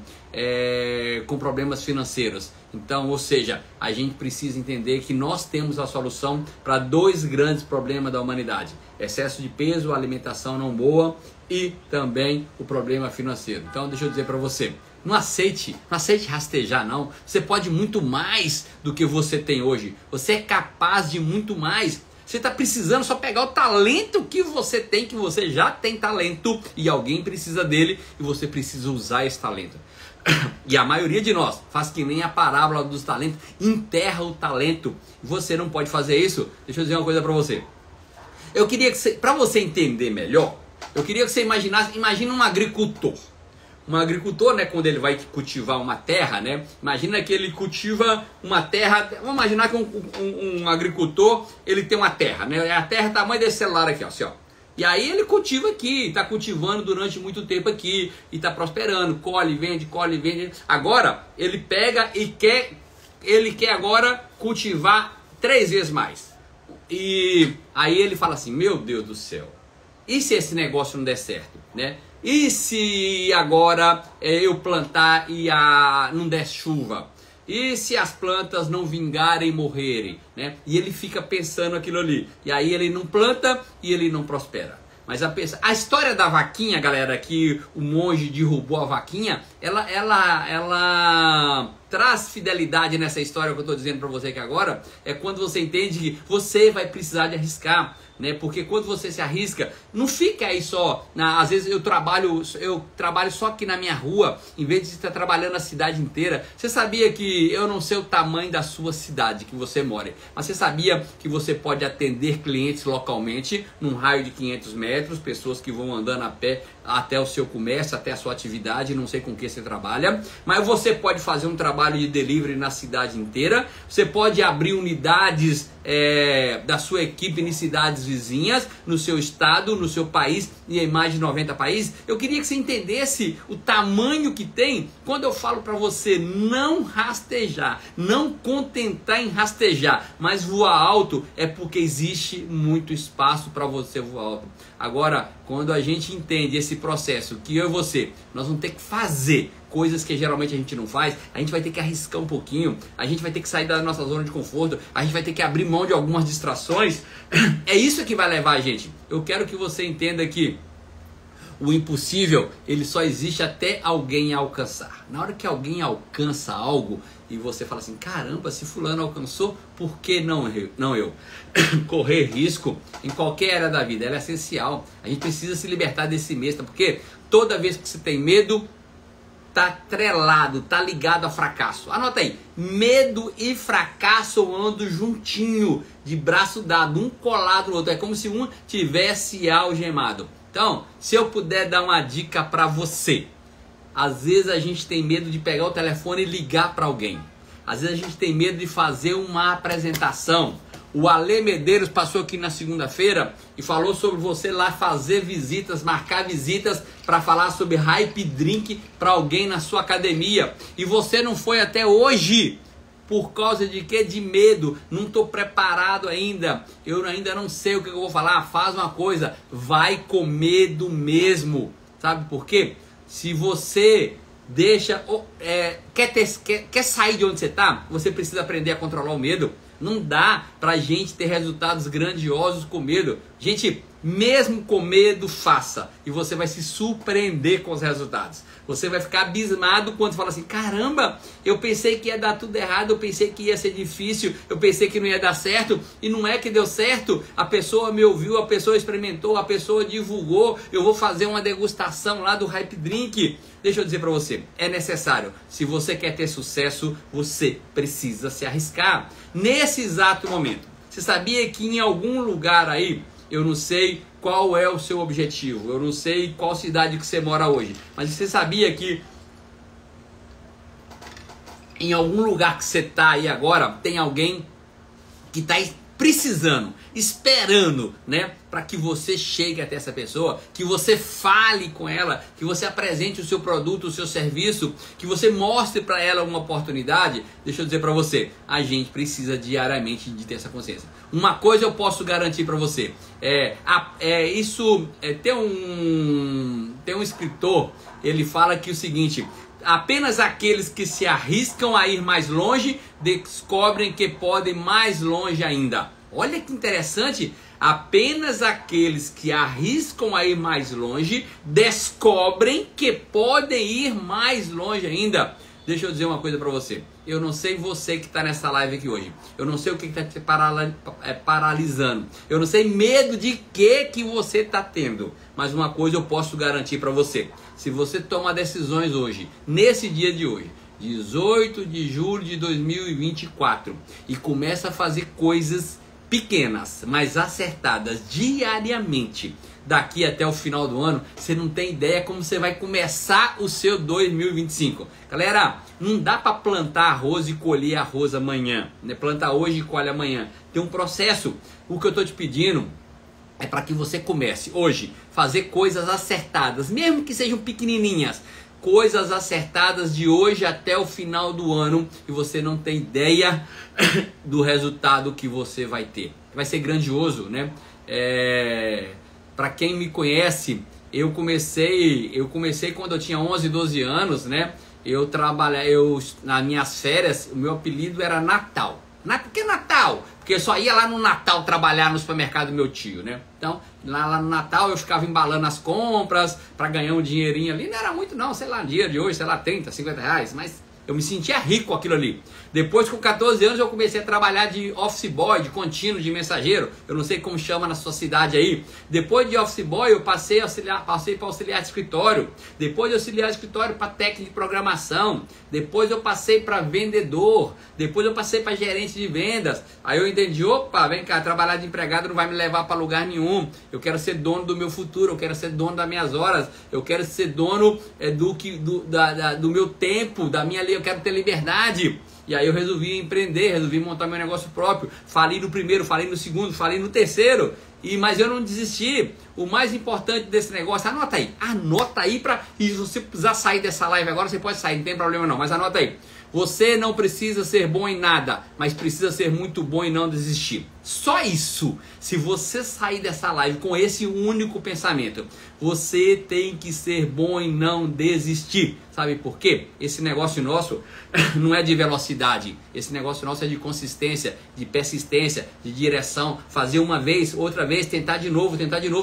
com problemas financeiros. Então, ou seja, a gente precisa entender que nós temos a solução para dois grandes problemas da humanidade: excesso de peso, alimentação não boa e também o problema financeiro. Então, deixa eu dizer para você, não aceite rastejar não. Você pode muito mais do que você tem hoje. Você é capaz de muito mais. Você está precisando só pegar o talento que você tem, que você já tem talento e alguém precisa dele e você precisa usar esse talento. E a maioria de nós faz que nem a parábola dos talentos, enterra o talento. Você não pode fazer isso. Deixa eu dizer uma coisa para você. Eu queria que para você entender melhor, eu queria que você imagina um agricultor. Um agricultor, né, quando ele vai cultivar uma terra, né? Imagina que ele cultiva uma terra. Vamos imaginar que um agricultor, ele tem uma terra, né? A terra é tamanho desse celular aqui, ó, assim, ó. E aí ele cultiva aqui, está cultivando durante muito tempo aqui e está prosperando, colhe, vende. Agora ele pega e quer agora cultivar 3 vezes mais. E aí ele fala assim: meu Deus do céu, e se esse negócio não der certo, né? E se agora eu plantar e não der chuva? E se as plantas não vingarem e morrerem, né? E ele fica pensando aquilo ali. E aí ele não planta e ele não prospera. Mas a história da vaquinha, galera, que o monge derrubou a vaquinha, ela traz fidelidade nessa história que eu estou dizendo para você aqui agora. É quando você entende que você vai precisar de arriscar, né? Porque quando você se arrisca, não fica aí só. Às vezes eu trabalho só aqui na minha rua, em vez de estar trabalhando a cidade inteira. Você sabia que eu não sei o tamanho da sua cidade que você mora, mas você sabia que você pode atender clientes localmente, num raio de 500 metros, pessoas que vão andando a pé até o seu comércio, até a sua atividade, não sei com que você trabalha, mas você pode fazer um trabalho de delivery na cidade inteira, você pode abrir unidades da sua equipe em cidades vizinhas, no seu estado, no seu país e em mais de 90 países. Eu queria que você entendesse o tamanho que tem quando eu falo para você não rastejar, não contentar em rastejar, mas voar alto, é porque existe muito espaço para você voar alto. Agora, quando a gente entende esse processo, que eu e você, nós vamos ter que fazer coisas que geralmente a gente não faz, a gente vai ter que arriscar um pouquinho, a gente vai ter que sair da nossa zona de conforto, a gente vai ter que abrir mão de algumas distrações. É isso que vai levar a gente. Eu quero que você entenda que o impossível, ele só existe até alguém alcançar. Na hora que alguém alcança algo e você fala assim, caramba, se fulano alcançou, por que não eu? Correr risco em qualquer área da vida, ela é essencial. A gente precisa se libertar desse medo, porque toda vez que você tem medo, tá atrelado, tá ligado a fracasso. Anota aí, medo e fracasso andam juntinho, de braço dado, um colado no outro. É como se um tivesse algemado. Então, se eu puder dar uma dica para você, às vezes a gente tem medo de pegar o telefone e ligar para alguém. Às vezes a gente tem medo de fazer uma apresentação. O Ale Medeiros passou aqui na segunda-feira e falou sobre você lá fazer visitas, marcar visitas para falar sobre Hype Drink para alguém na sua academia. E você não foi até hoje. Por causa de quê? De medo. Não estou preparado ainda. Eu ainda não sei o que eu vou falar. Faz uma coisa. Vai com medo mesmo. Sabe por quê? Se você deixa... quer sair de onde você está? Você precisa aprender a controlar o medo. Não dá pra gente ter resultados grandiosos com medo. Gente, mesmo com medo, faça. E você vai se surpreender com os resultados. Você vai ficar abismado quando fala assim, caramba, eu pensei que ia dar tudo errado, eu pensei que ia ser difícil, eu pensei que não ia dar certo, e não é que deu certo. A pessoa me ouviu, a pessoa experimentou, a pessoa divulgou, eu vou fazer uma degustação lá do Hype Drink. Deixa eu dizer pra você, é necessário. Se você quer ter sucesso, você precisa se arriscar. Nesse exato momento, você sabia que em algum lugar aí, eu não sei qual é o seu objetivo, eu não sei qual cidade que você mora hoje, mas você sabia que em algum lugar que você está aí agora, tem alguém que está precisando, esperando, né, para que você chegue até essa pessoa, que você fale com ela, que você apresente o seu produto, o seu serviço, que você mostre para ela uma oportunidade. Deixa eu dizer para você, a gente precisa diariamente de ter essa consciência. Uma coisa eu posso garantir para você, tem um escritor, ele fala que o seguinte: apenas aqueles que se arriscam a ir mais longe descobrem que podem mais longe ainda. Olha que interessante. Apenas aqueles que arriscam a ir mais longe descobrem que podem ir mais longe ainda. Deixa eu dizer uma coisa para você. Eu não sei você que está nessa live aqui hoje. Eu não sei o que está te paralisando. Eu não sei medo de que você está tendo. Mas uma coisa eu posso garantir para você. Se você toma decisões hoje, nesse dia de hoje, 18 de julho de 2024, e começa a fazer coisas pequenas, mas acertadas diariamente, daqui até o final do ano, você não tem ideia como você vai começar o seu 2025. Galera, não dá para plantar arroz e colher arroz amanhã, né? Planta hoje e colhe amanhã. Tem um processo. O que eu estou te pedindo é para que você comece hoje a fazer coisas acertadas, mesmo que sejam pequenininhas. Coisas acertadas de hoje até o final do ano, e você não tem ideia do resultado que você vai ter. Vai ser grandioso, né? Para quem me conhece, eu comecei quando eu tinha 11, 12 anos, né? Nas minhas férias, o meu apelido era Natal. Por que Natal? Porque eu só ia lá no Natal trabalhar no supermercado do meu tio, né? Então, lá no Natal eu ficava embalando as compras para ganhar um dinheirinho ali. Não era muito não, sei lá, no dia de hoje, sei lá, 30, 50 reais, mas eu me sentia rico com aquilo ali. Depois, com 14 anos, eu comecei a trabalhar de office boy, de contínuo, de mensageiro. Eu não sei como chama na sua cidade aí. Depois de office boy, eu passei para auxiliar de escritório. Depois de auxiliar de escritório, para técnico de programação. Depois eu passei para vendedor. Depois eu passei para gerente de vendas. Aí eu entendi, opa, vem cá, trabalhar de empregado não vai me levar para lugar nenhum. Eu quero ser dono do meu futuro, eu quero ser dono das minhas horas. Eu quero ser dono do meu tempo, da minha lei, eu quero ter liberdade. E aí eu resolvi empreender, resolvi montar meu negócio próprio. Falei no primeiro, falei no segundo, falei no terceiro. Mas eu não desisti. O mais importante desse negócio, anota aí e se você precisar sair dessa live agora, você pode sair, não tem problema não, mas anota aí. Você não precisa ser bom em nada, mas precisa ser muito bom e não desistir. Só isso. Se você sair dessa live com esse único pensamento, você tem que ser bom e não desistir. Sabe por quê? Esse negócio nosso não é de velocidade. Esse negócio nosso é de consistência, de persistência, de direção. Fazer uma vez, outra vez, tentar de novo,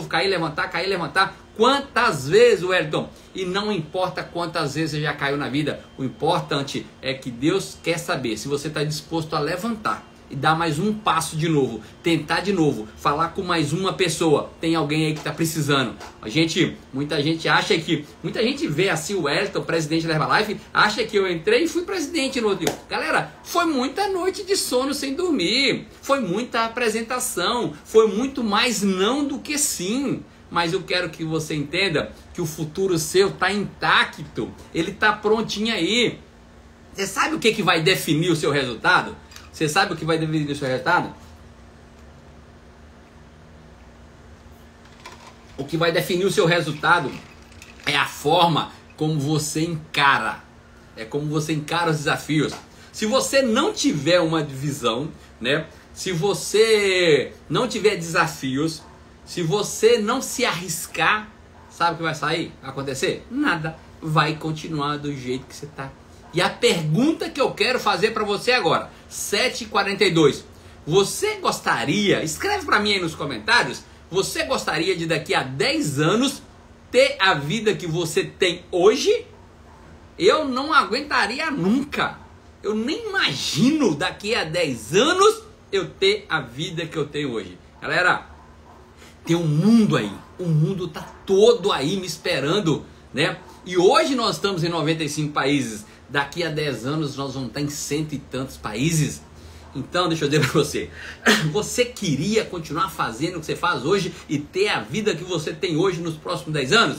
cair, levantar. Quantas vezes, Wellington? E não importa quantas vezes você já caiu na vida. O importante é que Deus quer saber se você está disposto a levantar e dar mais um passo de novo, tentar de novo, falar com mais uma pessoa. Tem alguém aí que está precisando. Muita gente vê assim o Wellington, presidente da Herbalife, acha que eu entrei e fui presidente no outro dia. Galera, foi muita noite de sono sem dormir, foi muita apresentação, foi muito mais não do que sim. Mas eu quero que você entenda que o futuro seu está intacto, ele está prontinho aí. Você sabe o que vai definir o seu resultado? Você sabe o que vai definir o seu resultado? O que vai definir o seu resultado é a forma como você encara. É como você encara os desafios. Se você não tiver uma visão, né? Se você não tiver desafios, se você não se arriscar, sabe o que vai acontecer? Nada. Vai continuar do jeito que você está. E a pergunta que eu quero fazer para você agora, 7h42, você gostaria, escreve para mim aí nos comentários, você gostaria de daqui a 10 anos ter a vida que você tem hoje? Eu não aguentaria nunca. Eu nem imagino daqui a 10 anos eu ter a vida que eu tenho hoje. Galera, tem um mundo aí, o mundo tá todo aí me esperando, né? E hoje nós estamos em 95 países. Daqui a 10 anos nós vamos estar em 100 e tantos países. Então, deixa eu dizer para você. Você queria continuar fazendo o que você faz hoje e ter a vida que você tem hoje nos próximos 10 anos?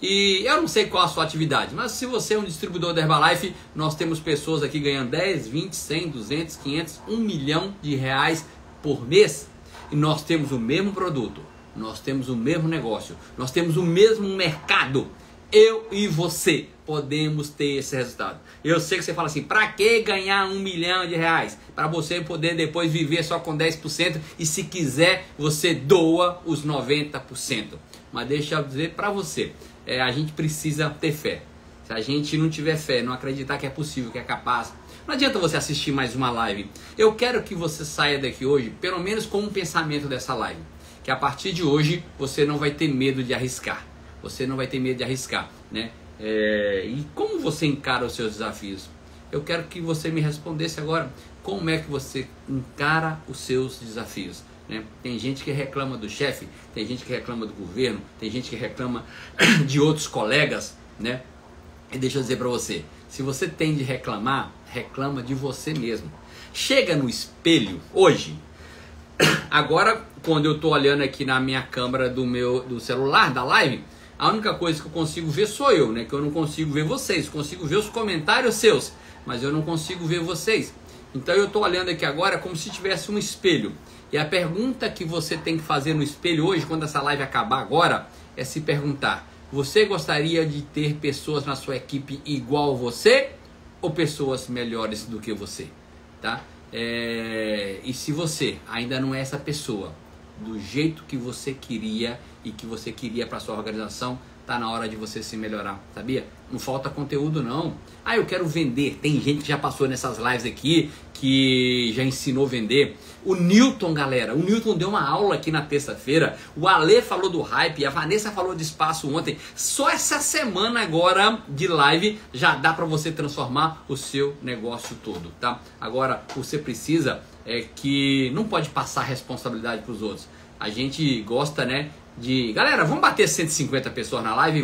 E eu não sei qual a sua atividade, mas se você é um distribuidor da Herbalife, nós temos pessoas aqui ganhando 10, 20, 100, 200, 500, 1 milhão de reais por mês. E nós temos o mesmo produto, nós temos o mesmo negócio, nós temos o mesmo mercado. Eu e você podemos ter esse resultado. Eu sei que você fala assim, para que ganhar 1 milhão de reais? Para você poder depois viver só com 10% e se quiser você doa os 90%. Mas deixa eu dizer para você, a gente precisa ter fé. Se a gente não tiver fé, não acreditar que é possível, que é capaz, não adianta você assistir mais uma live. Eu quero que você saia daqui hoje, pelo menos com um pensamento dessa live. Que a partir de hoje você não vai ter medo de arriscar. Você não vai ter medo de arriscar, né? E como você encara os seus desafios? Eu quero que você me respondesse agora. Como é que você encara os seus desafios? Né? Tem gente que reclama do chefe, tem gente que reclama do governo, tem gente que reclama de outros colegas, né? E deixa eu dizer para você, se você tem de reclamar, reclama de você mesmo. Chega no espelho hoje. Agora, quando eu estou olhando aqui na minha câmera do celular, da live, a única coisa que eu consigo ver sou eu, né? Que eu não consigo ver vocês. Consigo ver os comentários seus, mas eu não consigo ver vocês. Então eu estou olhando aqui agora como se tivesse um espelho. E a pergunta que você tem que fazer no espelho hoje, quando essa live acabar agora, é se perguntar: você gostaria de ter pessoas na sua equipe igual a você ou pessoas melhores do que você? Tá? E se você ainda não é essa pessoa, do jeito que você queria e que você queria para sua organização, tá na hora de você se melhorar, sabia? Não falta conteúdo não. Eu quero vender. Tem gente que já passou nessas lives aqui, que já ensinou a vender. O Newton, galera, o Newton deu uma aula aqui na terça-feira. O Ale falou do hype, a Vanessa falou de espaço ontem. Só essa semana agora de live já dá para você transformar o seu negócio todo, tá? Agora, você precisa que não pode passar responsabilidade para os outros. A gente gosta, né? Galera, vamos bater 150 pessoas na live,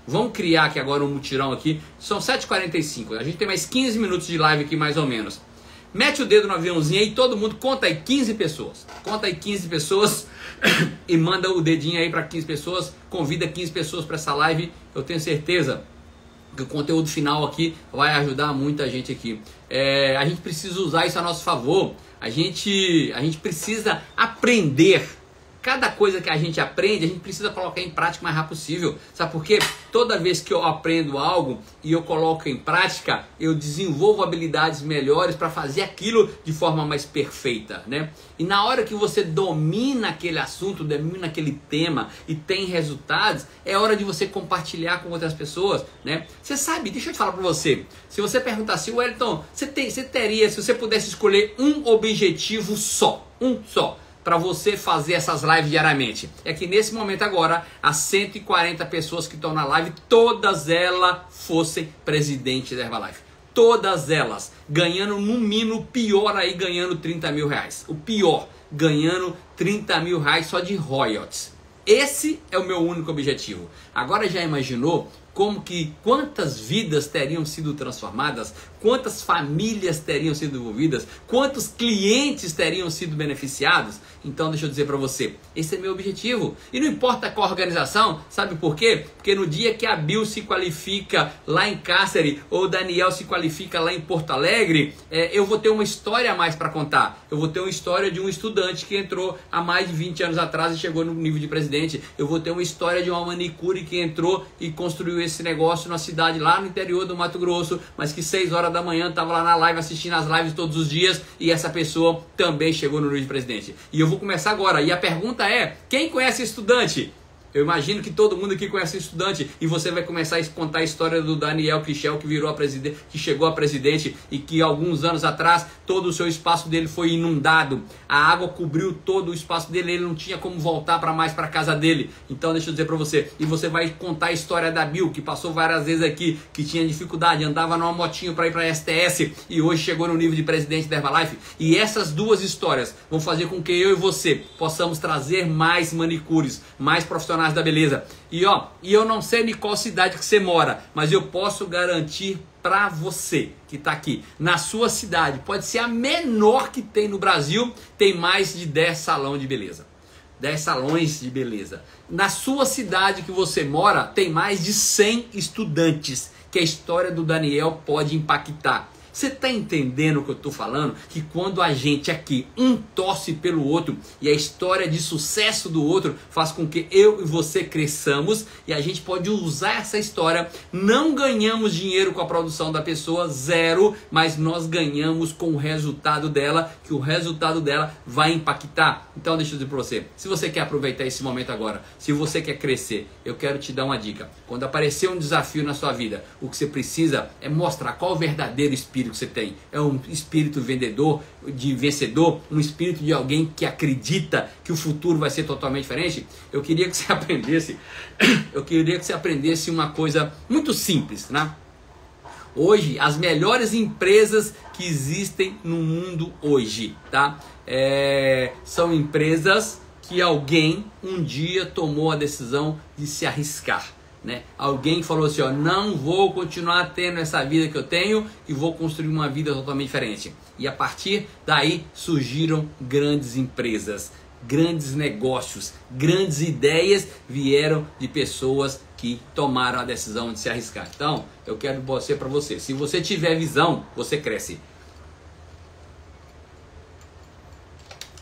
vamos criar aqui agora um mutirão aqui. São 7h45, a gente tem mais 15 minutos de live aqui mais ou menos. Mete o dedo no aviãozinho aí, todo mundo, conta aí 15 pessoas. Conta aí 15 pessoas e manda o dedinho aí para 15 pessoas. Convida 15 pessoas para essa live. Eu tenho certeza que o conteúdo final aqui vai ajudar muita gente aqui. A gente precisa usar isso a nosso favor. A gente precisa aprender Cada coisa que a gente aprende, a gente precisa colocar em prática o mais rápido possível. Sabe por quê? Toda vez que eu aprendo algo e eu coloco em prática, eu desenvolvo habilidades melhores para fazer aquilo de forma mais perfeita, né? E na hora que você domina aquele assunto, domina aquele tema e tem resultados, é hora de você compartilhar com outras pessoas, né? Você sabe, deixa eu te falar para você. Se você perguntar assim, Wellington, você teria, se você pudesse escolher um objetivo só, para você fazer essas lives diariamente, é que nesse momento agora, as 140 pessoas que estão na live, todas elas fossem presidente da Herbalife. Todas elas ganhando no mínimo, pior aí, ganhando 30 mil reais. O pior, ganhando 30 mil reais só de royalties. Esse é o meu único objetivo. Agora já imaginou quantas vidas teriam sido transformadas, quantas famílias teriam sido envolvidas, quantos clientes teriam sido beneficiados? Então deixa eu dizer para você, esse é meu objetivo. E não importa qual organização, sabe por quê? Porque no dia que a Bill se qualifica lá em Cáceres, ou o Daniel se qualifica lá em Porto Alegre, eu vou ter uma história a mais para contar. Eu vou ter uma história de um estudante que entrou há mais de 20 anos atrás e chegou no nível de presidente. Eu vou ter uma história de uma manicure que entrou e construiu esse negócio na cidade lá no interior do Mato Grosso, mas que 6 horas da manhã estava lá na live, assistindo as lives todos os dias, e essa pessoa também chegou no nível de presidente. E eu vou começar agora, e a pergunta é, quem conhece estudante? Eu imagino que todo mundo aqui conhece estudante, e você vai começar a contar a história do Daniel Krichel, que virou a presidente, que chegou a presidente e que alguns anos atrás todo o seu espaço dele foi inundado. A água cobriu todo o espaço dele, ele não tinha como voltar para casa dele. Então deixa eu dizer para você, e você vai contar a história da Bill, que passou várias vezes aqui, que tinha dificuldade, andava numa motinho para ir para a STS e hoje chegou no nível de presidente da Herbalife. E essas duas histórias vão fazer com que eu e você possamos trazer mais manicures, mais profissionais da beleza. E eu não sei em qual cidade que você mora, mas eu posso garantir para você que está aqui, na sua cidade, pode ser a menor que tem no Brasil, tem mais de 10 salões de beleza. 10 salões de beleza. Na sua cidade que você mora, tem mais de 100 estudantes que a história do Daniel pode impactar. Você está entendendo o que eu estou falando? Que quando a gente aqui, um torce pelo outro e a história de sucesso do outro faz com que eu e você cresçamos e a gente pode usar essa história. Não ganhamos dinheiro com a produção da pessoa, zero, mas nós ganhamos com o resultado dela, que o resultado dela vai impactar. Então deixa eu dizer para você, se você quer aproveitar esse momento agora, se você quer crescer, eu quero te dar uma dica. Quando aparecer um desafio na sua vida, o que você precisa é mostrar qual o verdadeiro espírito que você tem. É um espírito vendedor, de vencedor, um espírito de alguém que acredita que o futuro vai ser totalmente diferente. Eu queria que você aprendesse uma coisa muito simples, né? Hoje, as melhores empresas que existem no mundo hoje, tá? São empresas que alguém um dia tomou a decisão de se arriscar. Né? Alguém falou assim, não vou continuar tendo essa vida que eu tenho e vou construir uma vida totalmente diferente. E a partir daí surgiram grandes empresas, grandes negócios, grandes ideias vieram de pessoas que tomaram a decisão de se arriscar. Então, eu quero dizer para você, se você tiver visão, você cresce.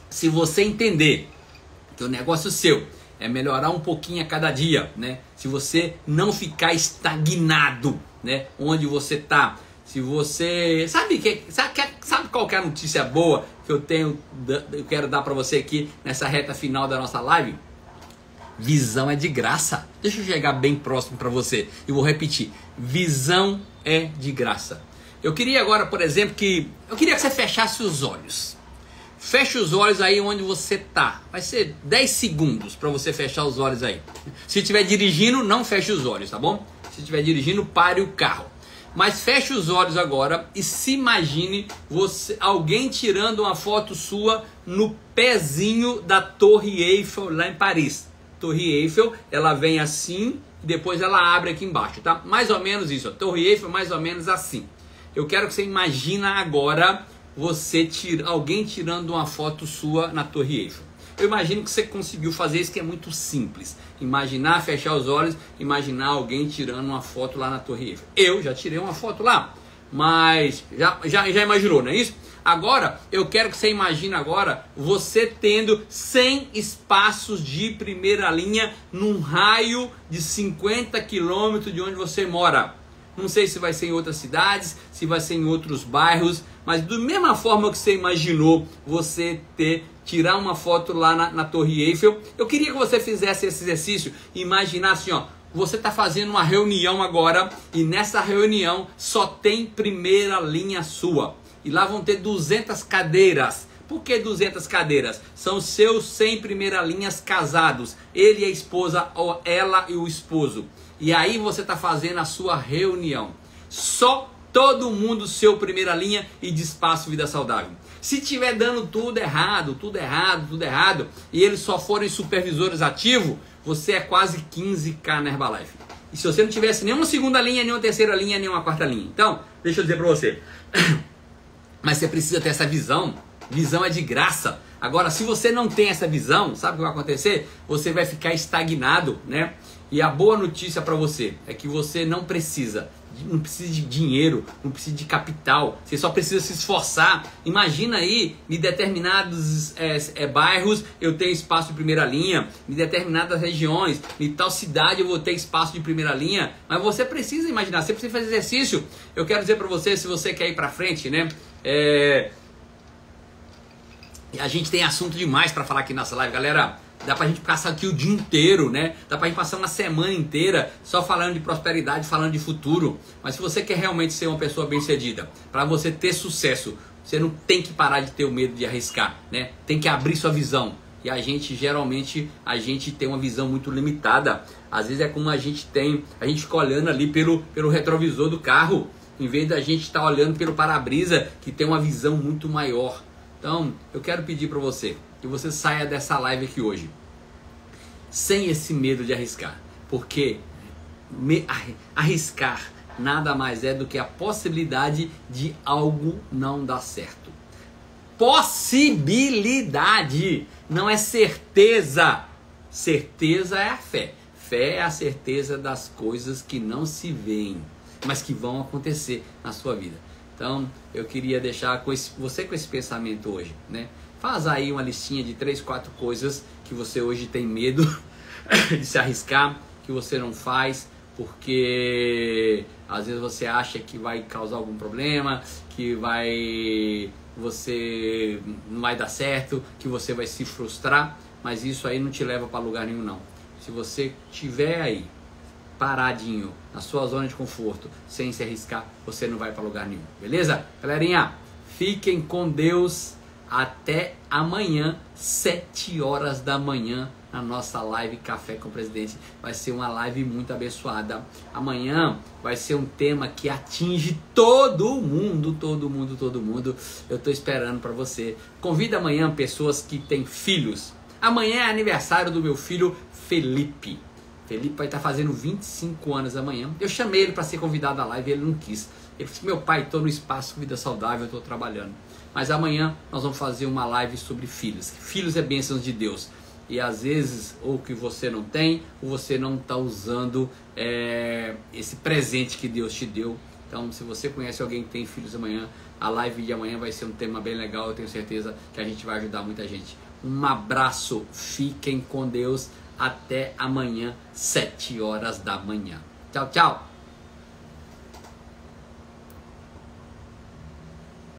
Se você entender que o negócio seu é melhorar um pouquinho a cada dia, né? Se você não ficar estagnado, né? Onde você está. Se você... Sabe qual que é a notícia boa que eu quero dar para você aqui nessa reta final da nossa live? Visão é de graça. Deixa eu chegar bem próximo para você. E vou repetir. Visão é de graça. Eu queria agora, por exemplo, que você fechasse os olhos. Feche os olhos aí onde você tá. Vai ser 10 segundos para você fechar os olhos aí. Se estiver dirigindo, não feche os olhos, tá bom? Se estiver dirigindo, pare o carro. Mas feche os olhos agora e se imagine alguém tirando uma foto sua no pezinho da Torre Eiffel lá em Paris. Torre Eiffel, ela vem assim e depois ela abre aqui embaixo, tá? Mais ou menos isso, ó. Torre Eiffel mais ou menos assim. Eu quero que você imagine agora alguém tirando uma foto sua na Torre Eiffel. Eu imagino que você conseguiu fazer isso, que é muito simples. Imaginar, fechar os olhos, imaginar alguém tirando uma foto lá na Torre Eiffel. Eu já tirei uma foto lá, mas já imaginou, não é isso? Agora, eu quero que você imagine agora você tendo 100 espaços de primeira linha num raio de 50 quilômetros de onde você mora. Não sei se vai ser em outras cidades, se vai ser em outros bairros, mas da mesma forma que você imaginou você tirar uma foto lá na Torre Eiffel, eu queria que você fizesse esse exercício e imaginasse, ó, você está fazendo uma reunião agora e nessa reunião só tem primeira linha sua. E lá vão ter 200 cadeiras. Por que 200 cadeiras? São seus 100 primeira linhas casados. Ele e a esposa, ou ela e o esposo. E aí você está fazendo a sua reunião. Só todo mundo seu primeira linha e de Espaço Vida Saudável. Se tiver dando tudo errado, e eles só forem supervisores ativos, você é quase 15K na Herbalife. E se você não tivesse nenhuma segunda linha, nenhuma terceira linha, nenhuma quarta linha. Então, deixa eu dizer para você. Mas você precisa ter essa visão. Visão é de graça. Agora, se você não tem essa visão, sabe o que vai acontecer? Você vai ficar estagnado, né? E a boa notícia para você é que você não precisa de dinheiro, não precisa de capital, você só precisa se esforçar. Imagina aí, em determinados bairros eu tenho espaço de primeira linha, em determinadas regiões, em tal cidade eu vou ter espaço de primeira linha, mas você precisa imaginar, você precisa fazer exercício. Eu quero dizer para você, se você quer ir para frente, né? A gente tem assunto demais para falar aqui nessa live, galera. Dá pra gente passar aqui o dia inteiro, né? Dá pra gente passar uma semana inteira só falando de prosperidade, falando de futuro. Mas se você quer realmente ser uma pessoa bem-sucedida, para você ter sucesso, você não tem que parar de ter o medo de arriscar, né? Tem que abrir sua visão. E a gente, geralmente, tem uma visão muito limitada. Às vezes é como a gente fica olhando ali pelo retrovisor do carro, em vez da gente estar olhando pelo para-brisa, que tem uma visão muito maior. Então, eu quero pedir para você que você saia dessa live aqui hoje sem esse medo de arriscar, porque arriscar nada mais é do que a possibilidade de algo não dar certo. Possibilidade, não é certeza. Certeza é a fé. Fé é a certeza das coisas que não se veem, mas que vão acontecer na sua vida. Então, eu queria deixar você com esse pensamento hoje, né? Faz aí uma listinha de 3, 4 coisas que você hoje tem medo de se arriscar, que você não faz, porque às vezes você acha que vai causar algum problema, que você não vai dar certo, que você vai se frustrar, mas isso aí não te leva para lugar nenhum não. Se você estiver aí paradinho na sua zona de conforto, sem se arriscar, você não vai para lugar nenhum, beleza? Galerinha, fiquem com Deus. Até amanhã, 7 horas da manhã, na nossa live Café com o Presidente. Vai ser uma live muito abençoada. Amanhã vai ser um tema que atinge todo mundo. Eu estou esperando para você. Convida amanhã pessoas que têm filhos. Amanhã é aniversário do meu filho Felipe. Felipe vai estar fazendo 25 anos amanhã. Eu chamei ele para ser convidado à live e ele não quis. Ele disse: meu pai, estou no Espaço Vida Saudável, estou trabalhando. Mas amanhã nós vamos fazer uma live sobre filhos. Filhos é bênçãos de Deus. E às vezes, ou que você não tem, ou você não está usando esse presente que Deus te deu. Então, se você conhece alguém que tem filhos amanhã, a live de amanhã vai ser um tema bem legal. Eu tenho certeza que a gente vai ajudar muita gente. Um abraço, fiquem com Deus. Até amanhã, 7 horas da manhã. Tchau, tchau.